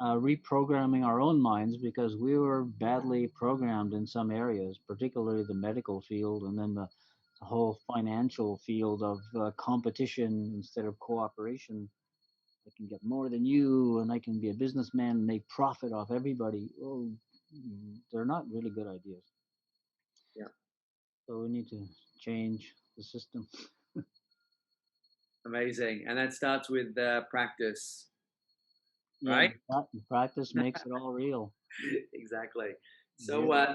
reprogramming our own minds because we were badly programmed in some areas, particularly the medical field and then the whole financial field of competition instead of cooperation. I can get more than you and I can be a businessman and make profit off everybody. Well, they're not really good ideas. Yeah. So we need to change the system. Amazing. And that starts with practice, Yeah, right? practice makes it all real. Exactly. So Yeah.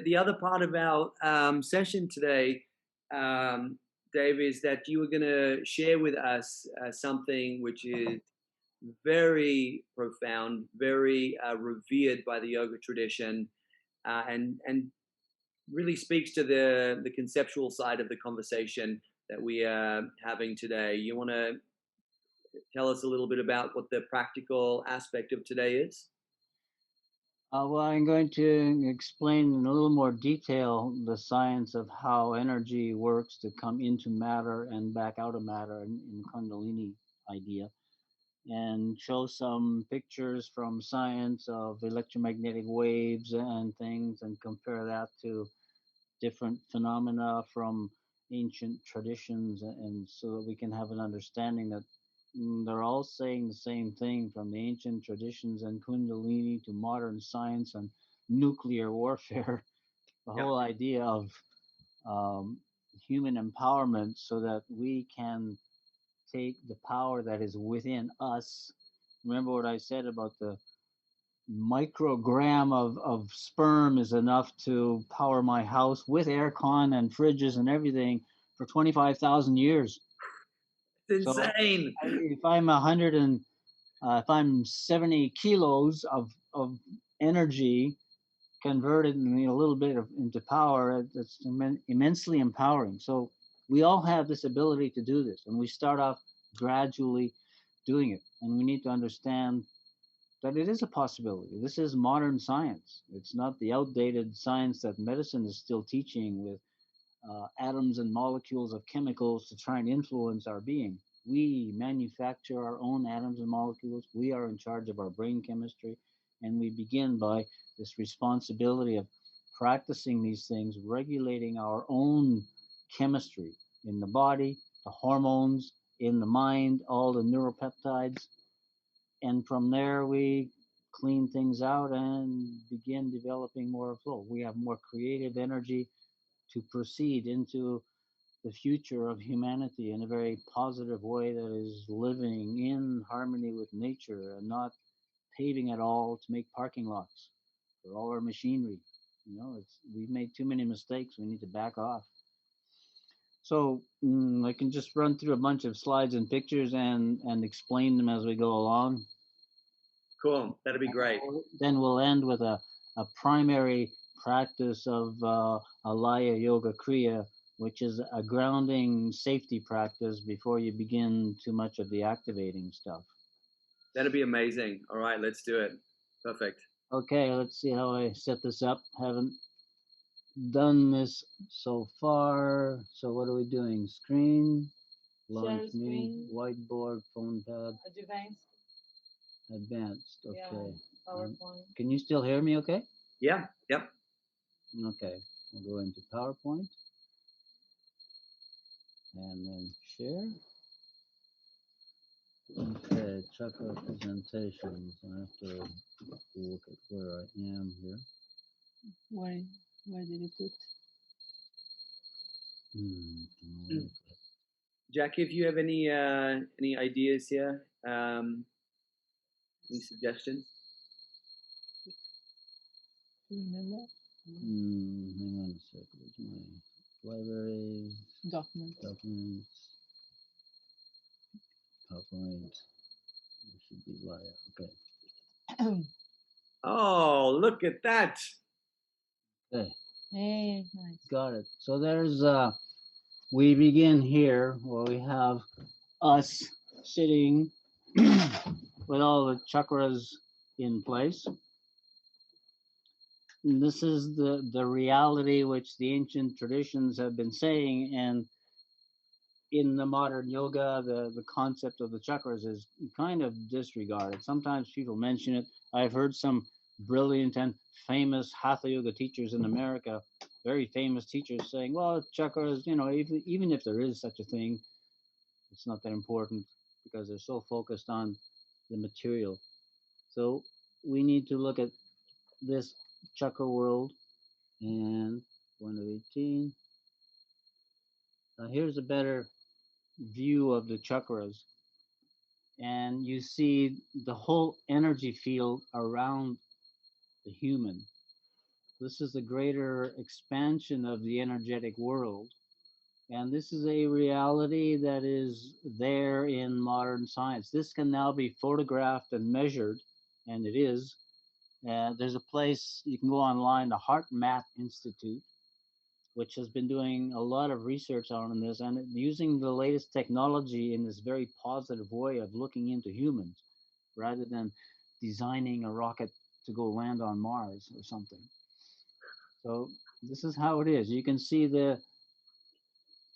the other part of our session today, Dave, is that you were going to share with us something which is very profound, very revered by the yoga tradition, and really speaks to the conceptual side of the conversation that we are having today. You want to tell us a little bit about what the practical aspect of today is? Well, I'm going to explain in a little more detail the science of how energy works to come into matter and back out of matter in Kundalini idea, and show some pictures from science of electromagnetic waves and things, and compare that to different phenomena from ancient traditions, and so that we can have an understanding that they're all saying the same thing, from the ancient traditions and Kundalini to modern science and nuclear warfare. The Yeah. whole idea of um, human empowerment so that we can take the power that is within us. Remember what I said about the microgram of sperm is enough to power my house with aircon and fridges and everything for 25,000 years. It's So insane. if I'm 100 and if I'm 70 kilos of energy converted in a little bit into power, it's immensely empowering. So we all have this ability to do this, and we start off gradually doing it. And we need to understand that it is a possibility. This is modern science. It's not the outdated science that medicine is still teaching with atoms and molecules of chemicals to try and influence our being. We manufacture our own atoms and molecules. We are in charge of our brain chemistry. And we begin by this responsibility of practicing these things, regulating our own chemistry in the body, the hormones, in the mind, all the neuropeptides, and from there we clean things out and begin developing more flow. We have more creative energy to proceed into the future of humanity in a very positive way that is living in harmony with nature and not paving it all to make parking lots for all our machinery. We've made too many mistakes. We need to back off. So I can just run through a bunch of slides and pictures and explain them as we go along. Cool. That'd be great. Then we'll end with a primary practice of Alaya Yoga Kriya, which is a grounding safety practice before you begin too much of the activating stuff. That'd be amazing. All right, let's do it. Perfect. Okay, let's see how I set this up. Haven't done this so far. So what are we doing? Screen, launch me, whiteboard, phone pad. Advanced. Okay. Yeah, PowerPoint. Can you still hear me? Okay. Yeah. Yep. Okay. We'll go into PowerPoint and then share. Okay, chakra presentations. I have to look at where I am here. Where did you put? Jackie, if you have any ideas here, any suggestions? Remember? Hang on a sec. Where's my libraries? Documents. PowerPoint. There should be Laya. Okay. Oh, look at that. Okay. Hey, nice. Got it. So there's we begin here where we have us sitting with all the chakras in place. And this is the reality which the ancient traditions have been saying, and in the modern yoga, the concept of the chakras is kind of disregarded. Sometimes people mention it. I've heard some brilliant and famous hatha yoga teachers in America, very famous teachers, saying, well, chakras, even if there is such a thing, it's not that important because they're so focused on the material. So we need to look at this chakra world, and 1 of 18. Now here's a better view of the chakras, and you see the whole energy field around the human. This is a greater expansion of the energetic world. And this is a reality that is there in modern science. This can now be photographed and measured, and it is. There's a place you can go online, the Heart Math Institute, which has been doing a lot of research on this and using the latest technology in this very positive way of looking into humans rather than designing a rocket to go land on Mars or something. So this is how it is. You can see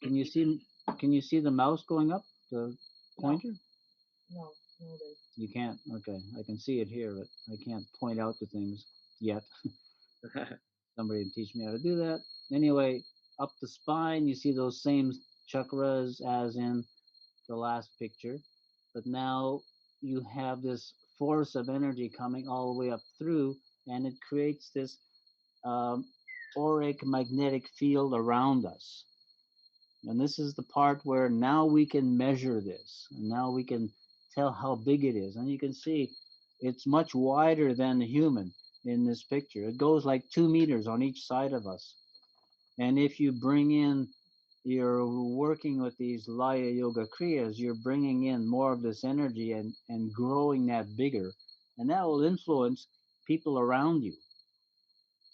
can you see the mouse going up, the pointer? No. You can't. Okay, I can see it here, but I can't point out to things yet. Somebody can teach me how to do that. Anyway, up the spine, you see those same chakras as in the last picture, but now you have this force of energy coming all the way up through, and it creates this auric magnetic field around us. And this is the part where now we can measure this, and now we can tell how big it is. And you can see it's much wider than the human in this picture. It goes like 2 meters on each side of us. And if you bring in, you're working with these Laya Yoga Kriyas, you're bringing in more of this energy and growing that bigger. And that will influence people around you.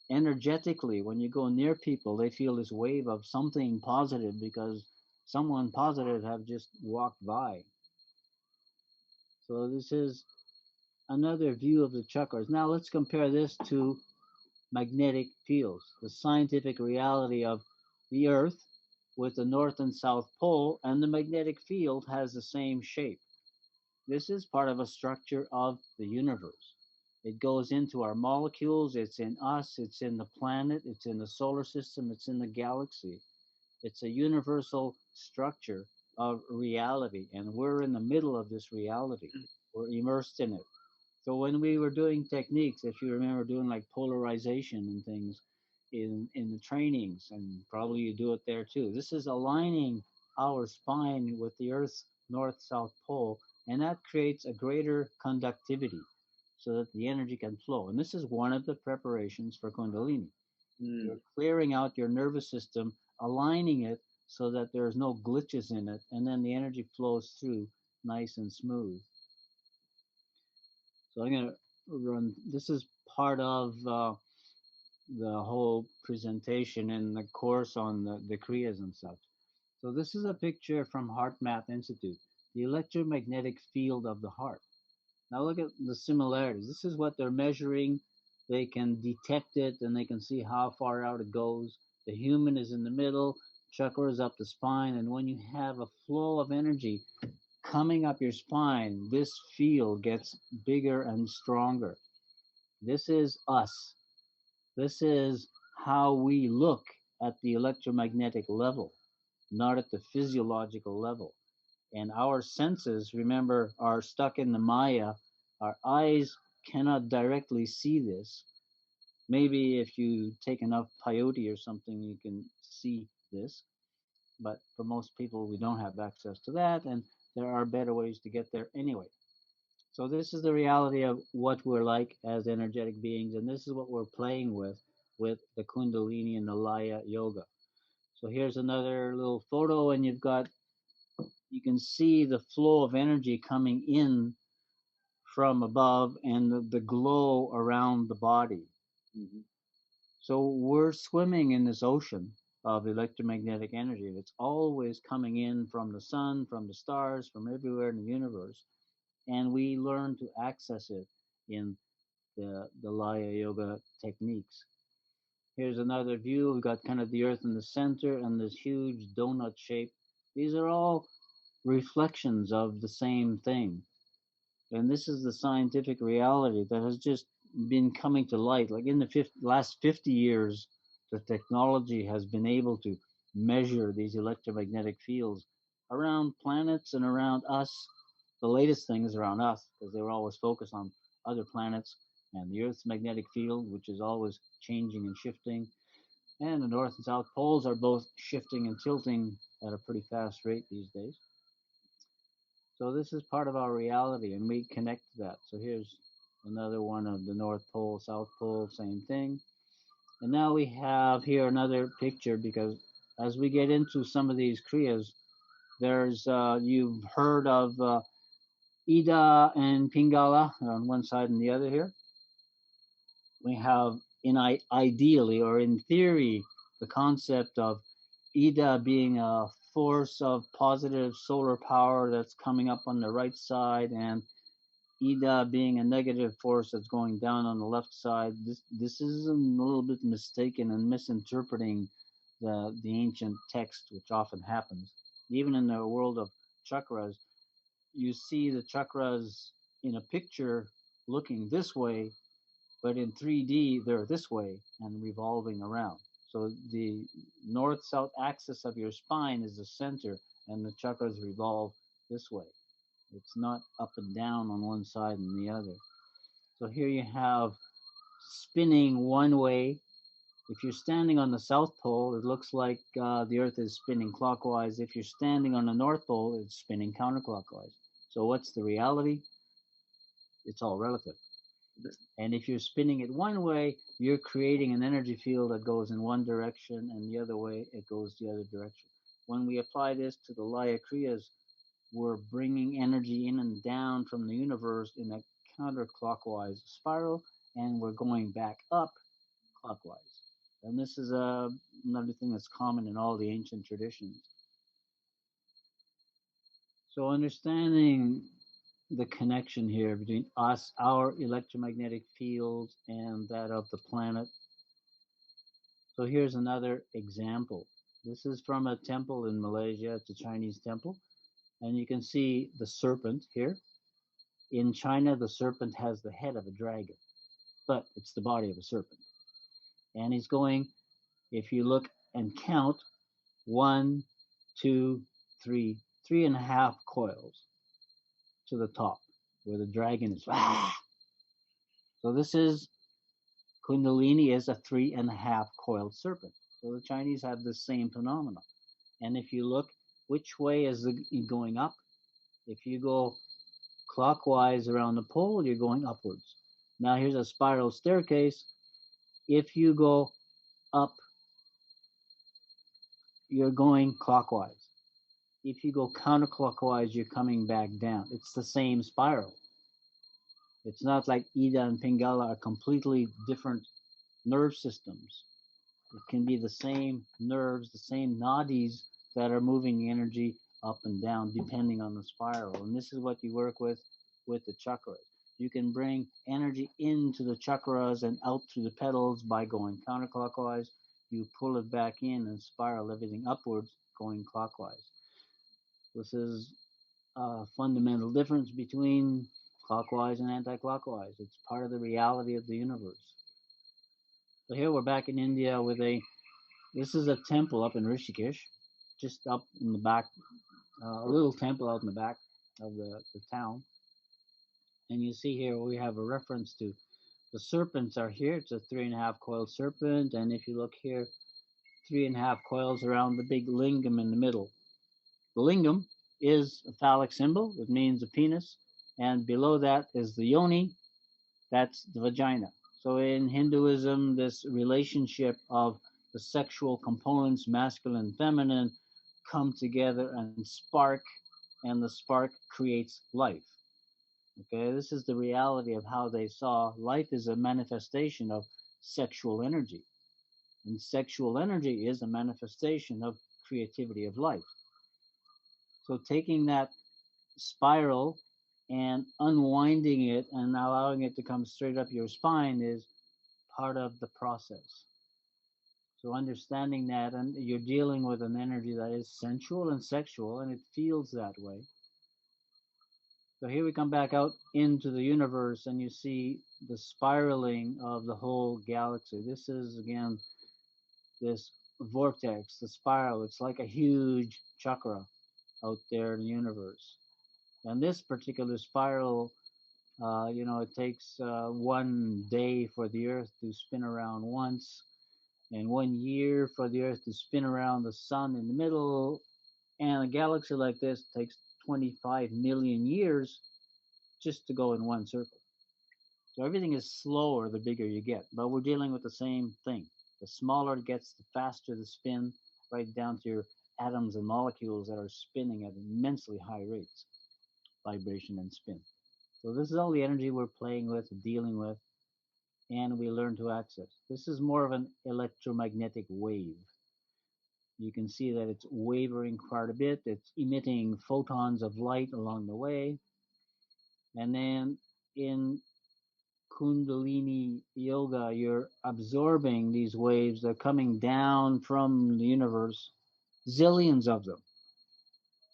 Energetically, when you go near people, they feel this wave of something positive because someone positive have just walked by. So this is another view of the chakras. Now let's compare this to magnetic fields, the scientific reality of the Earth with the North and South Pole, and the magnetic field has the same shape. This is part of a structure of the universe. It goes into our molecules, it's in us, it's in the planet, it's in the solar system, it's in the galaxy. It's a universal structure of reality, and we're in the middle of this reality. We're immersed in it. So when we were doing techniques, if you remember doing like polarization and things in the trainings, and probably you do it there too. This is aligning our spine with the Earth's north-south pole, and that creates a greater conductivity so that the energy can flow. And this is one of the preparations for Kundalini. Mm. You're clearing out your nervous system, aligning it so that there's no glitches in it, and then the energy flows through nice and smooth. So I'm going to run, this is part of the whole presentation in the course on the Kriyas and such. So this is a picture from Heart Math Institute, the electromagnetic field of the heart. Now look at the similarities. This is what they're measuring. They can detect it and they can see how far out it goes. The human is in the middle, chakras up the spine, and when you have a flow of energy coming up your spine, this field gets bigger and stronger. This is us. This is how we look at the electromagnetic level, not at the physiological level. And our senses, remember, are stuck in the Maya. Our eyes cannot directly see this. Maybe if you take enough peyote or something, you can see this. But for most people, we don't have access to that, and there are better ways to get there anyway. So this is the reality of what we're like as energetic beings, and this is what we're playing with the Kundalini and the Laya Yoga. So here's another little photo, and you can see the flow of energy coming in from above and the glow around the body. Mm-hmm. So we're swimming in this ocean of electromagnetic energy. It's always coming in from the sun, from the stars, from everywhere in the universe, and we learn to access it in the Laya Yoga techniques. Here's another view. We've got kind of the earth in the center and this huge donut shape. These are all reflections of the same thing. And this is the scientific reality that has just been coming to light. Like in the last 50 years, the technology has been able to measure these electromagnetic fields around planets and around us. The latest thing is around us because they were always focused on other planets and the Earth's magnetic field, which is always changing and shifting. And the North and South poles are both shifting and tilting at a pretty fast rate these days. So this is part of our reality, and we connect to that. So here's another one of the North Pole, South Pole, same thing. And now we have here another picture because as we get into some of these kriyas, there's you've heard of Ida and Pingala on one side and the other here. We have ideally or in theory the concept of Ida being a force of positive solar power that's coming up on the right side, and Ida being a negative force that's going down on the left side. This is a little bit mistaken and misinterpreting the ancient text, which often happens. Even in the world of chakras, you see the chakras in a picture looking this way, but in 3D they're this way and revolving around. So the north-south axis of your spine is the center, and the chakras revolve this way. It's not up and down on one side and the other. So here you have spinning one way. If you're standing on the South Pole, it looks like the Earth is spinning clockwise. If you're standing on the North Pole, it's spinning counterclockwise. So what's the reality? It's all relative. And if you're spinning it one way, you're creating an energy field that goes in one direction, and the other way, it goes the other direction. When we apply this to the Laya Kriyas, we're bringing energy in and down from the universe in a counterclockwise spiral, and we're going back up clockwise. And this is another thing that's common in all the ancient traditions. So understanding the connection here between us, our electromagnetic field, and that of the planet. So here's another example. This is from a temple in Malaysia. It's a Chinese temple. And you can see the serpent here. In China, the serpent has the head of a dragon, but it's the body of a serpent. And he's going, if you look and count, 1, 2, 3, 3.5 coils to the top, where the dragon is. So this is Kundalini is a 3.5 coiled serpent. So the Chinese have the same phenomena. And if you look, which way is it going up? If you go clockwise around the pole, you're going upwards. Now here's a spiral staircase. If you go up, you're going clockwise. If you go counterclockwise, you're coming back down. It's the same spiral. It's not like Ida and Pingala are completely different nerve systems. It can be the same nerves, the same nadis that are moving energy up and down depending on the spiral. And this is what you work with the chakras. You can bring energy into the chakras and out through the petals by going counterclockwise. You pull it back in and spiral everything upwards going clockwise. This is a fundamental difference between clockwise and anti-clockwise. It's part of the reality of the universe. So here we're back in India with this is a temple up in Rishikesh, just up in the back, a little temple out in the back of the town. And you see here we have a reference to the serpents are here. It's a 3.5 coiled serpent. And if you look here, 3.5 coils around the big lingam in the middle. The lingam is a phallic symbol. It means a penis. And below that is the yoni. That's the vagina. So in Hinduism, this relationship of the sexual components, masculine and feminine, come together and spark, and the spark creates life. Okay, this is the reality of how they saw life is a manifestation of sexual energy. And sexual energy is a manifestation of creativity of life. So taking that spiral and unwinding it and allowing it to come straight up your spine is part of the process. So understanding that, and you're dealing with an energy that is sensual and sexual, and it feels that way. So here we come back out into the universe, and you see the spiraling of the whole galaxy. This is, again, this vortex, the spiral. It's like a huge chakra out there in the universe. And this particular spiral, it takes 1 day for the Earth to spin around once, and 1 year for the Earth to spin around the sun in the middle. And a galaxy like this takes 25 million years just to go in one circle. So everything is slower the bigger you get, but we're dealing with the same thing. The smaller it gets, the faster the spin, right down to your atoms and molecules that are spinning at immensely high rates, vibration and spin. So this is all the energy we're playing with, dealing with, and we learn to access. This is more of an electromagnetic wave. You can see that it's wavering quite a bit. It's emitting photons of light along the way. And then in Kundalini yoga, you're absorbing these waves. They're coming down from the universe, zillions of them,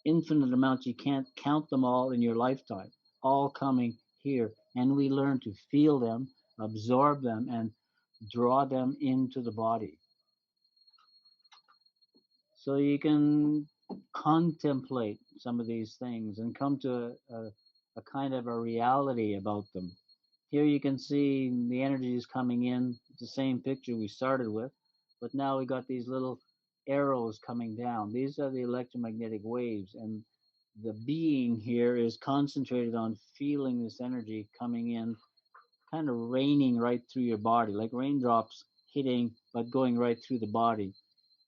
infinite amounts. You can't count them all in your lifetime, all coming here. And we learn to feel them, absorb them, and draw them into the body. So you can contemplate some of these things and come to a kind of a reality about them. Here you can see the energy is coming in. It's the same picture we started with, but now we got these little arrows coming down. These are the electromagnetic waves, and the being here is concentrated on feeling this energy coming in, kind of raining right through your body, like raindrops hitting, but going right through the body.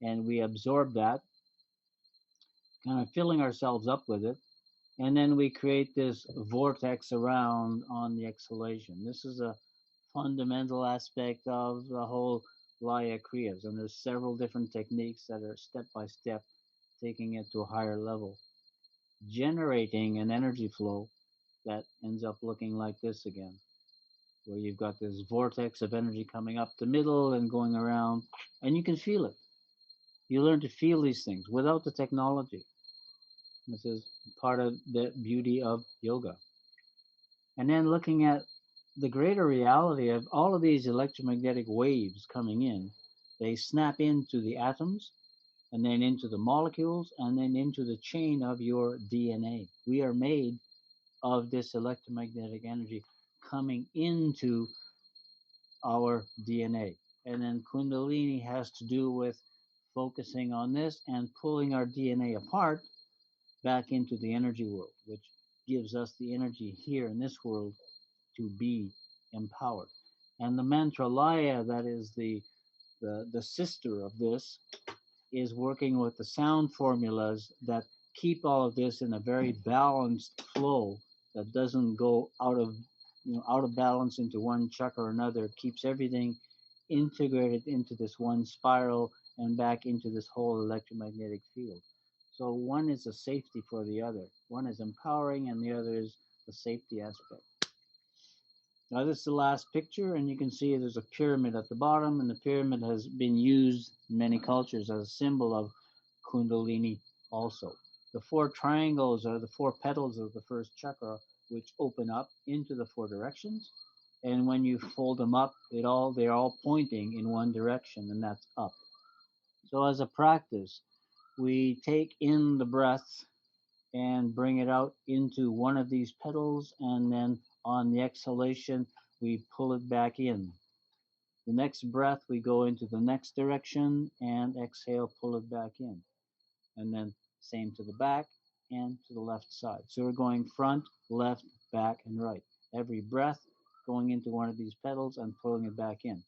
And we absorb that, kind of filling ourselves up with it. And then we create this vortex around on the exhalation. This is a fundamental aspect of the whole Laya Kriyas. And there's several different techniques that are step by step taking it to a higher level, generating an energy flow that ends up looking like this again, where you've got this vortex of energy coming up the middle and going around, and you can feel it. You learn to feel these things without the technology. This is part of the beauty of yoga. And then looking at the greater reality of all of these electromagnetic waves coming in, they snap into the atoms, and then into the molecules, and then into the chain of your DNA. We are made of this electromagnetic energy coming into our DNA. And then Kundalini has to do with focusing on this and pulling our DNA apart back into the energy world, which gives us the energy here in this world to be empowered. And the mantra Laya, that is the sister of this, is working with the sound formulas that keep all of this in a very balanced flow that doesn't go out of balance into one chakra or another. It keeps everything integrated into this one spiral and back into this whole electromagnetic field. So one is a safety for the other. One is empowering and the other is the safety aspect. Now this is the last picture, and you can see there's a pyramid at the bottom, and the pyramid has been used in many cultures as a symbol of Kundalini also. The four triangles are the four petals of the first chakra, which open up into the four directions. And when you fold them up, they're all pointing in one direction, and that's up. So as a practice, we take in the breath and bring it out into one of these petals, and then on the exhalation, we pull it back in. The next breath, we go into the next direction and exhale, pull it back in. And then same to the back and to the left side. So we're going front, left, back, and right. Every breath going into one of these petals and pulling it back in.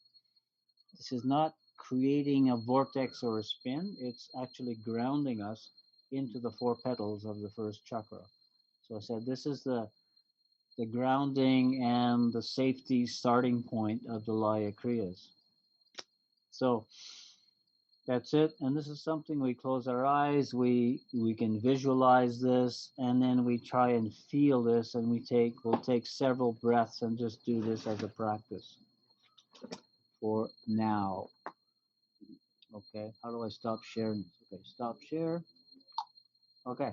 This is not creating a vortex or a spin, it's actually grounding us into the four petals of the first chakra. So I said this is the grounding and the safety starting point of the Laya Kriyas. So that's it. And this is something we close our eyes, we can visualize this, and then we try and feel this, and we'll take several breaths and just do this as a practice for now. Okay, how do I stop sharing this? Okay, stop share. Okay,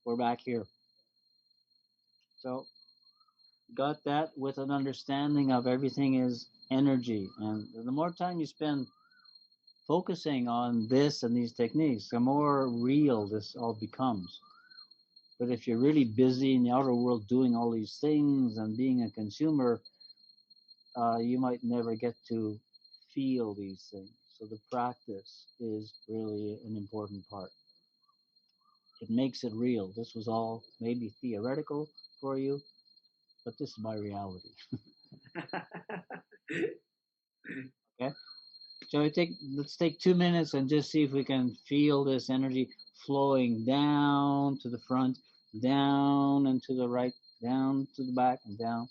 we're back here. So got that with an understanding of everything is energy, and the more time you spend focusing on this and these techniques, the more real this all becomes. But if you're really busy in the outer world doing all these things and being a consumer, you might never get to feel these things. So the practice is really an important part. It makes it real. This was all maybe theoretical for you, but this is my reality. Okay? So let's take 2 minutes and just see if we can feel this energy flowing down to the front, down and to the right, down to the back, and down.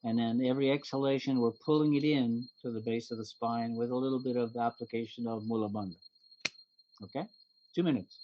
And then every exhalation, we're pulling it in to the base of the spine with a little bit of application of Mula Bandha. Okay? 2 minutes.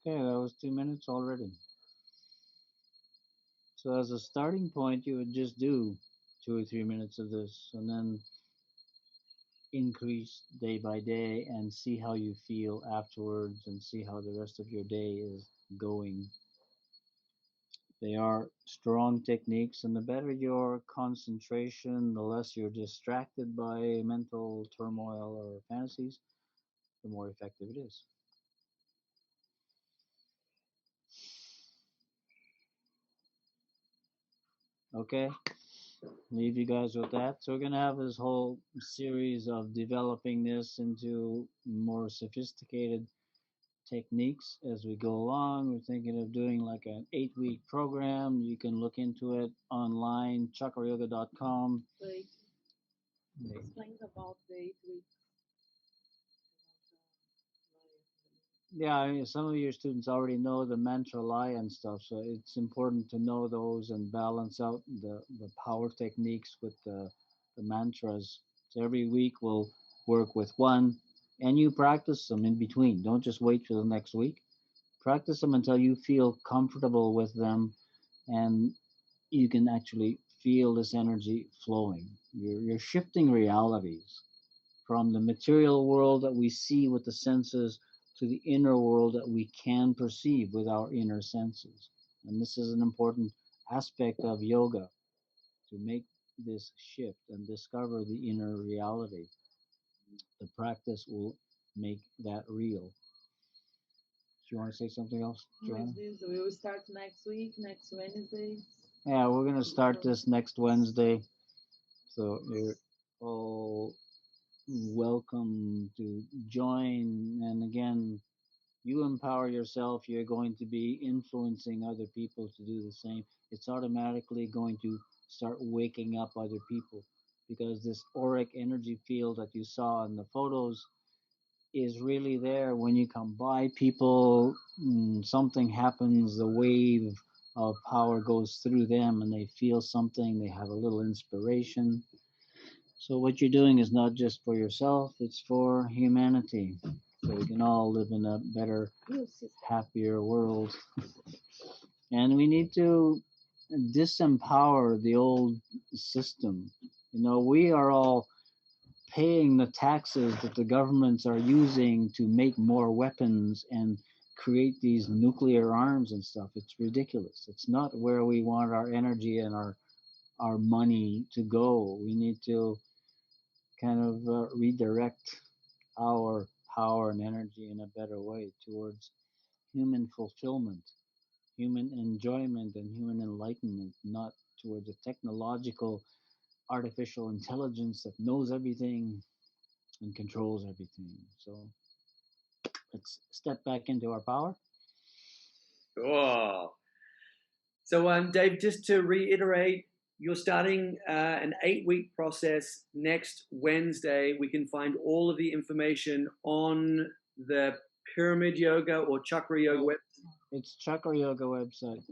Okay, that was 2 minutes already. So as a starting point, you would just do 2 or 3 minutes of this, and then increase day by day and see how you feel afterwards and see how the rest of your day is going. They are strong techniques, and the better your concentration, the less you're distracted by mental turmoil or fantasies, the more effective it is. Okay, leave you guys with that. So we're gonna have this whole series of developing this into more sophisticated techniques as we go along. We're thinking of doing like an 8-week program. You can look into it online, chakrayoga.com. Wait, explain about the 8 weeks. Yeah, I mean, some of your students already know the mantra laya and stuff, so it's important to know those and balance out the power techniques with the mantras. So every week we'll work with one, and you practice them in between. Don't just wait for the next week. Practice them until you feel comfortable with them, and you can actually feel this energy flowing. You're shifting realities from the material world that we see with the senses to the inner world that we can perceive with our inner senses. And this is an important aspect of yoga, to make this shift and discover the inner reality. The practice will make that real. Do you want to say something else, Who Joanna? is this? We will start next week, next Wednesday. Yeah, we're going to start this next Wednesday. So you're all welcome to join. And again, you empower yourself, you're going to be influencing other people to do the same. It's automatically going to start waking up other people, because this auric energy field that you saw in the photos is really there. When you come by people, something happens, the wave of power goes through them and they feel something, they have a little inspiration. So what you're doing is not just for yourself, it's for humanity. So we can all live in a better, happier world. And we need to disempower the old system. You know, we are all paying the taxes that the governments are using to make more weapons and create these nuclear arms and stuff. It's ridiculous. It's not where we want our energy and our money to go. We need to kind of redirect our power and energy in a better way towards human fulfillment, human enjoyment, and human enlightenment, not towards a technological artificial intelligence that knows everything and controls everything. So let's step back into our power. Cool. So, Dave, just to reiterate, you're starting an 8-week process next Wednesday. We can find all of the information on the Pyramid Yoga or Chakra Yoga website. It's Chakra Yoga website.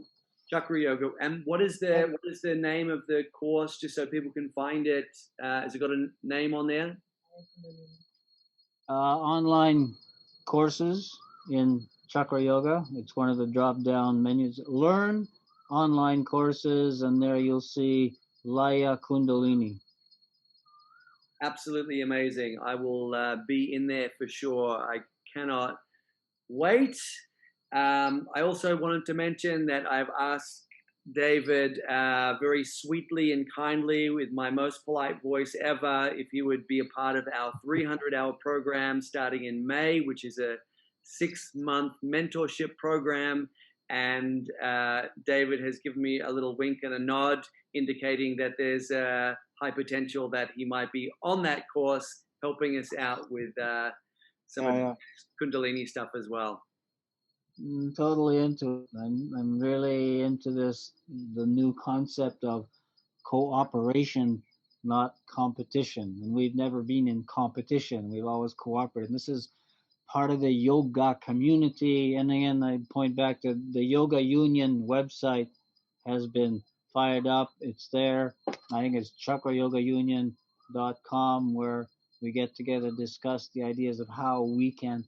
Chakra Yoga. And what is the name of the course, just so people can find it? Has it got a name on there? Online courses in Chakra Yoga. It's one of the drop down menus. Learn online courses, and there you'll see Laya Kundalini. Absolutely amazing. I will be in there for sure. I cannot wait. I also wanted to mention that I've asked David very sweetly and kindly, with my most polite voice ever, if he would be a part of our 300-hour program starting in May, which is a 6-month mentorship program. And David has given me a little wink and a nod, indicating that there's a high potential that he might be on that course, helping us out with some of the Kundalini stuff as well. Totally into it. I'm really into this, the new concept of cooperation, not competition. And we've never been in competition. We've always cooperated. And this is part of the yoga community. And again, I point back to the Yoga Union website has been fired up. It's there. I think it's chakrayogaunion.com, where we get together, discuss the ideas of how we can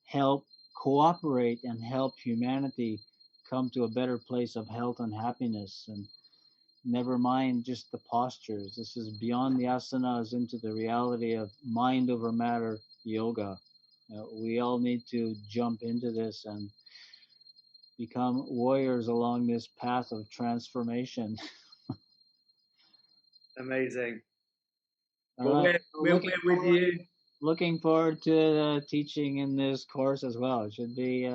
help cooperate and help humanity come to a better place of health and happiness. And Never mind just the postures. This is beyond the asanas into the reality of mind over matter yoga. We all need to jump into this and become warriors along this path of transformation. Amazing. All Well, right. we're with you. Looking forward to the teaching in this course as well. It should be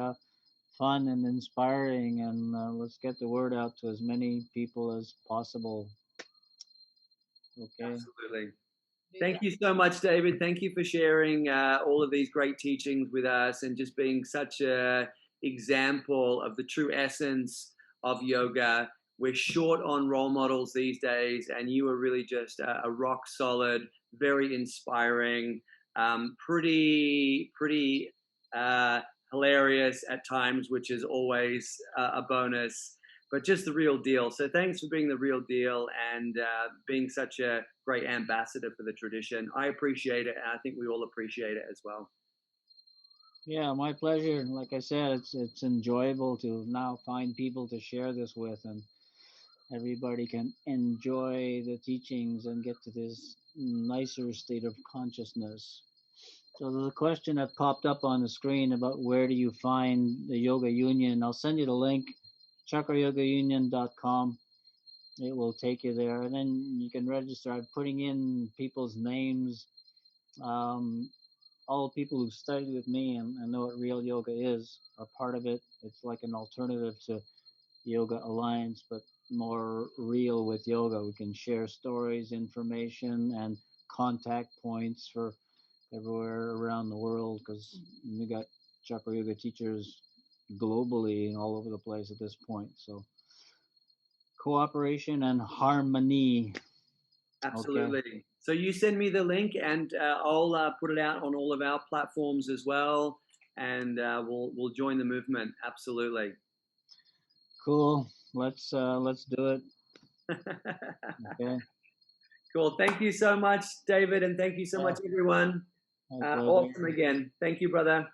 fun and inspiring, and let's get the word out to as many people as possible. Okay. Absolutely. Thank you so much, David. Thank you for sharing all of these great teachings with us and just being such a example of the true essence of yoga. We're short on role models these days, and you are really just a rock solid, very inspiring, pretty hilarious at times, which is always a bonus, but just the real deal. So thanks for being the real deal and being such a great ambassador for the tradition. I appreciate it, and I think we all appreciate it as well. Yeah, my pleasure. Like I said, it's enjoyable to now find people to share this with, and everybody can enjoy the teachings and get to this nicer state of consciousness. So there's a question that popped up on the screen about where do you find the Yoga Union. I'll send you the link, chakrayogaunion.com. It will take you there, and then you can register. I'm putting in people's names, all people who've studied with me and know what real yoga is are part of it. It's like an alternative to Yoga Alliance, but more real with yoga. We can share stories, information, and contact points for everywhere around the world because we got chakra yoga teachers globally and all over the place at this point. So cooperation and harmony. Absolutely. Okay. So you send me the link, and I'll put it out on all of our platforms as well, and we'll join the movement. Absolutely. Cool. Let's do it. Okay. Cool. Thank you so much, David, and thank you so much, everyone. My pleasure. Awesome again. Thank you, brother.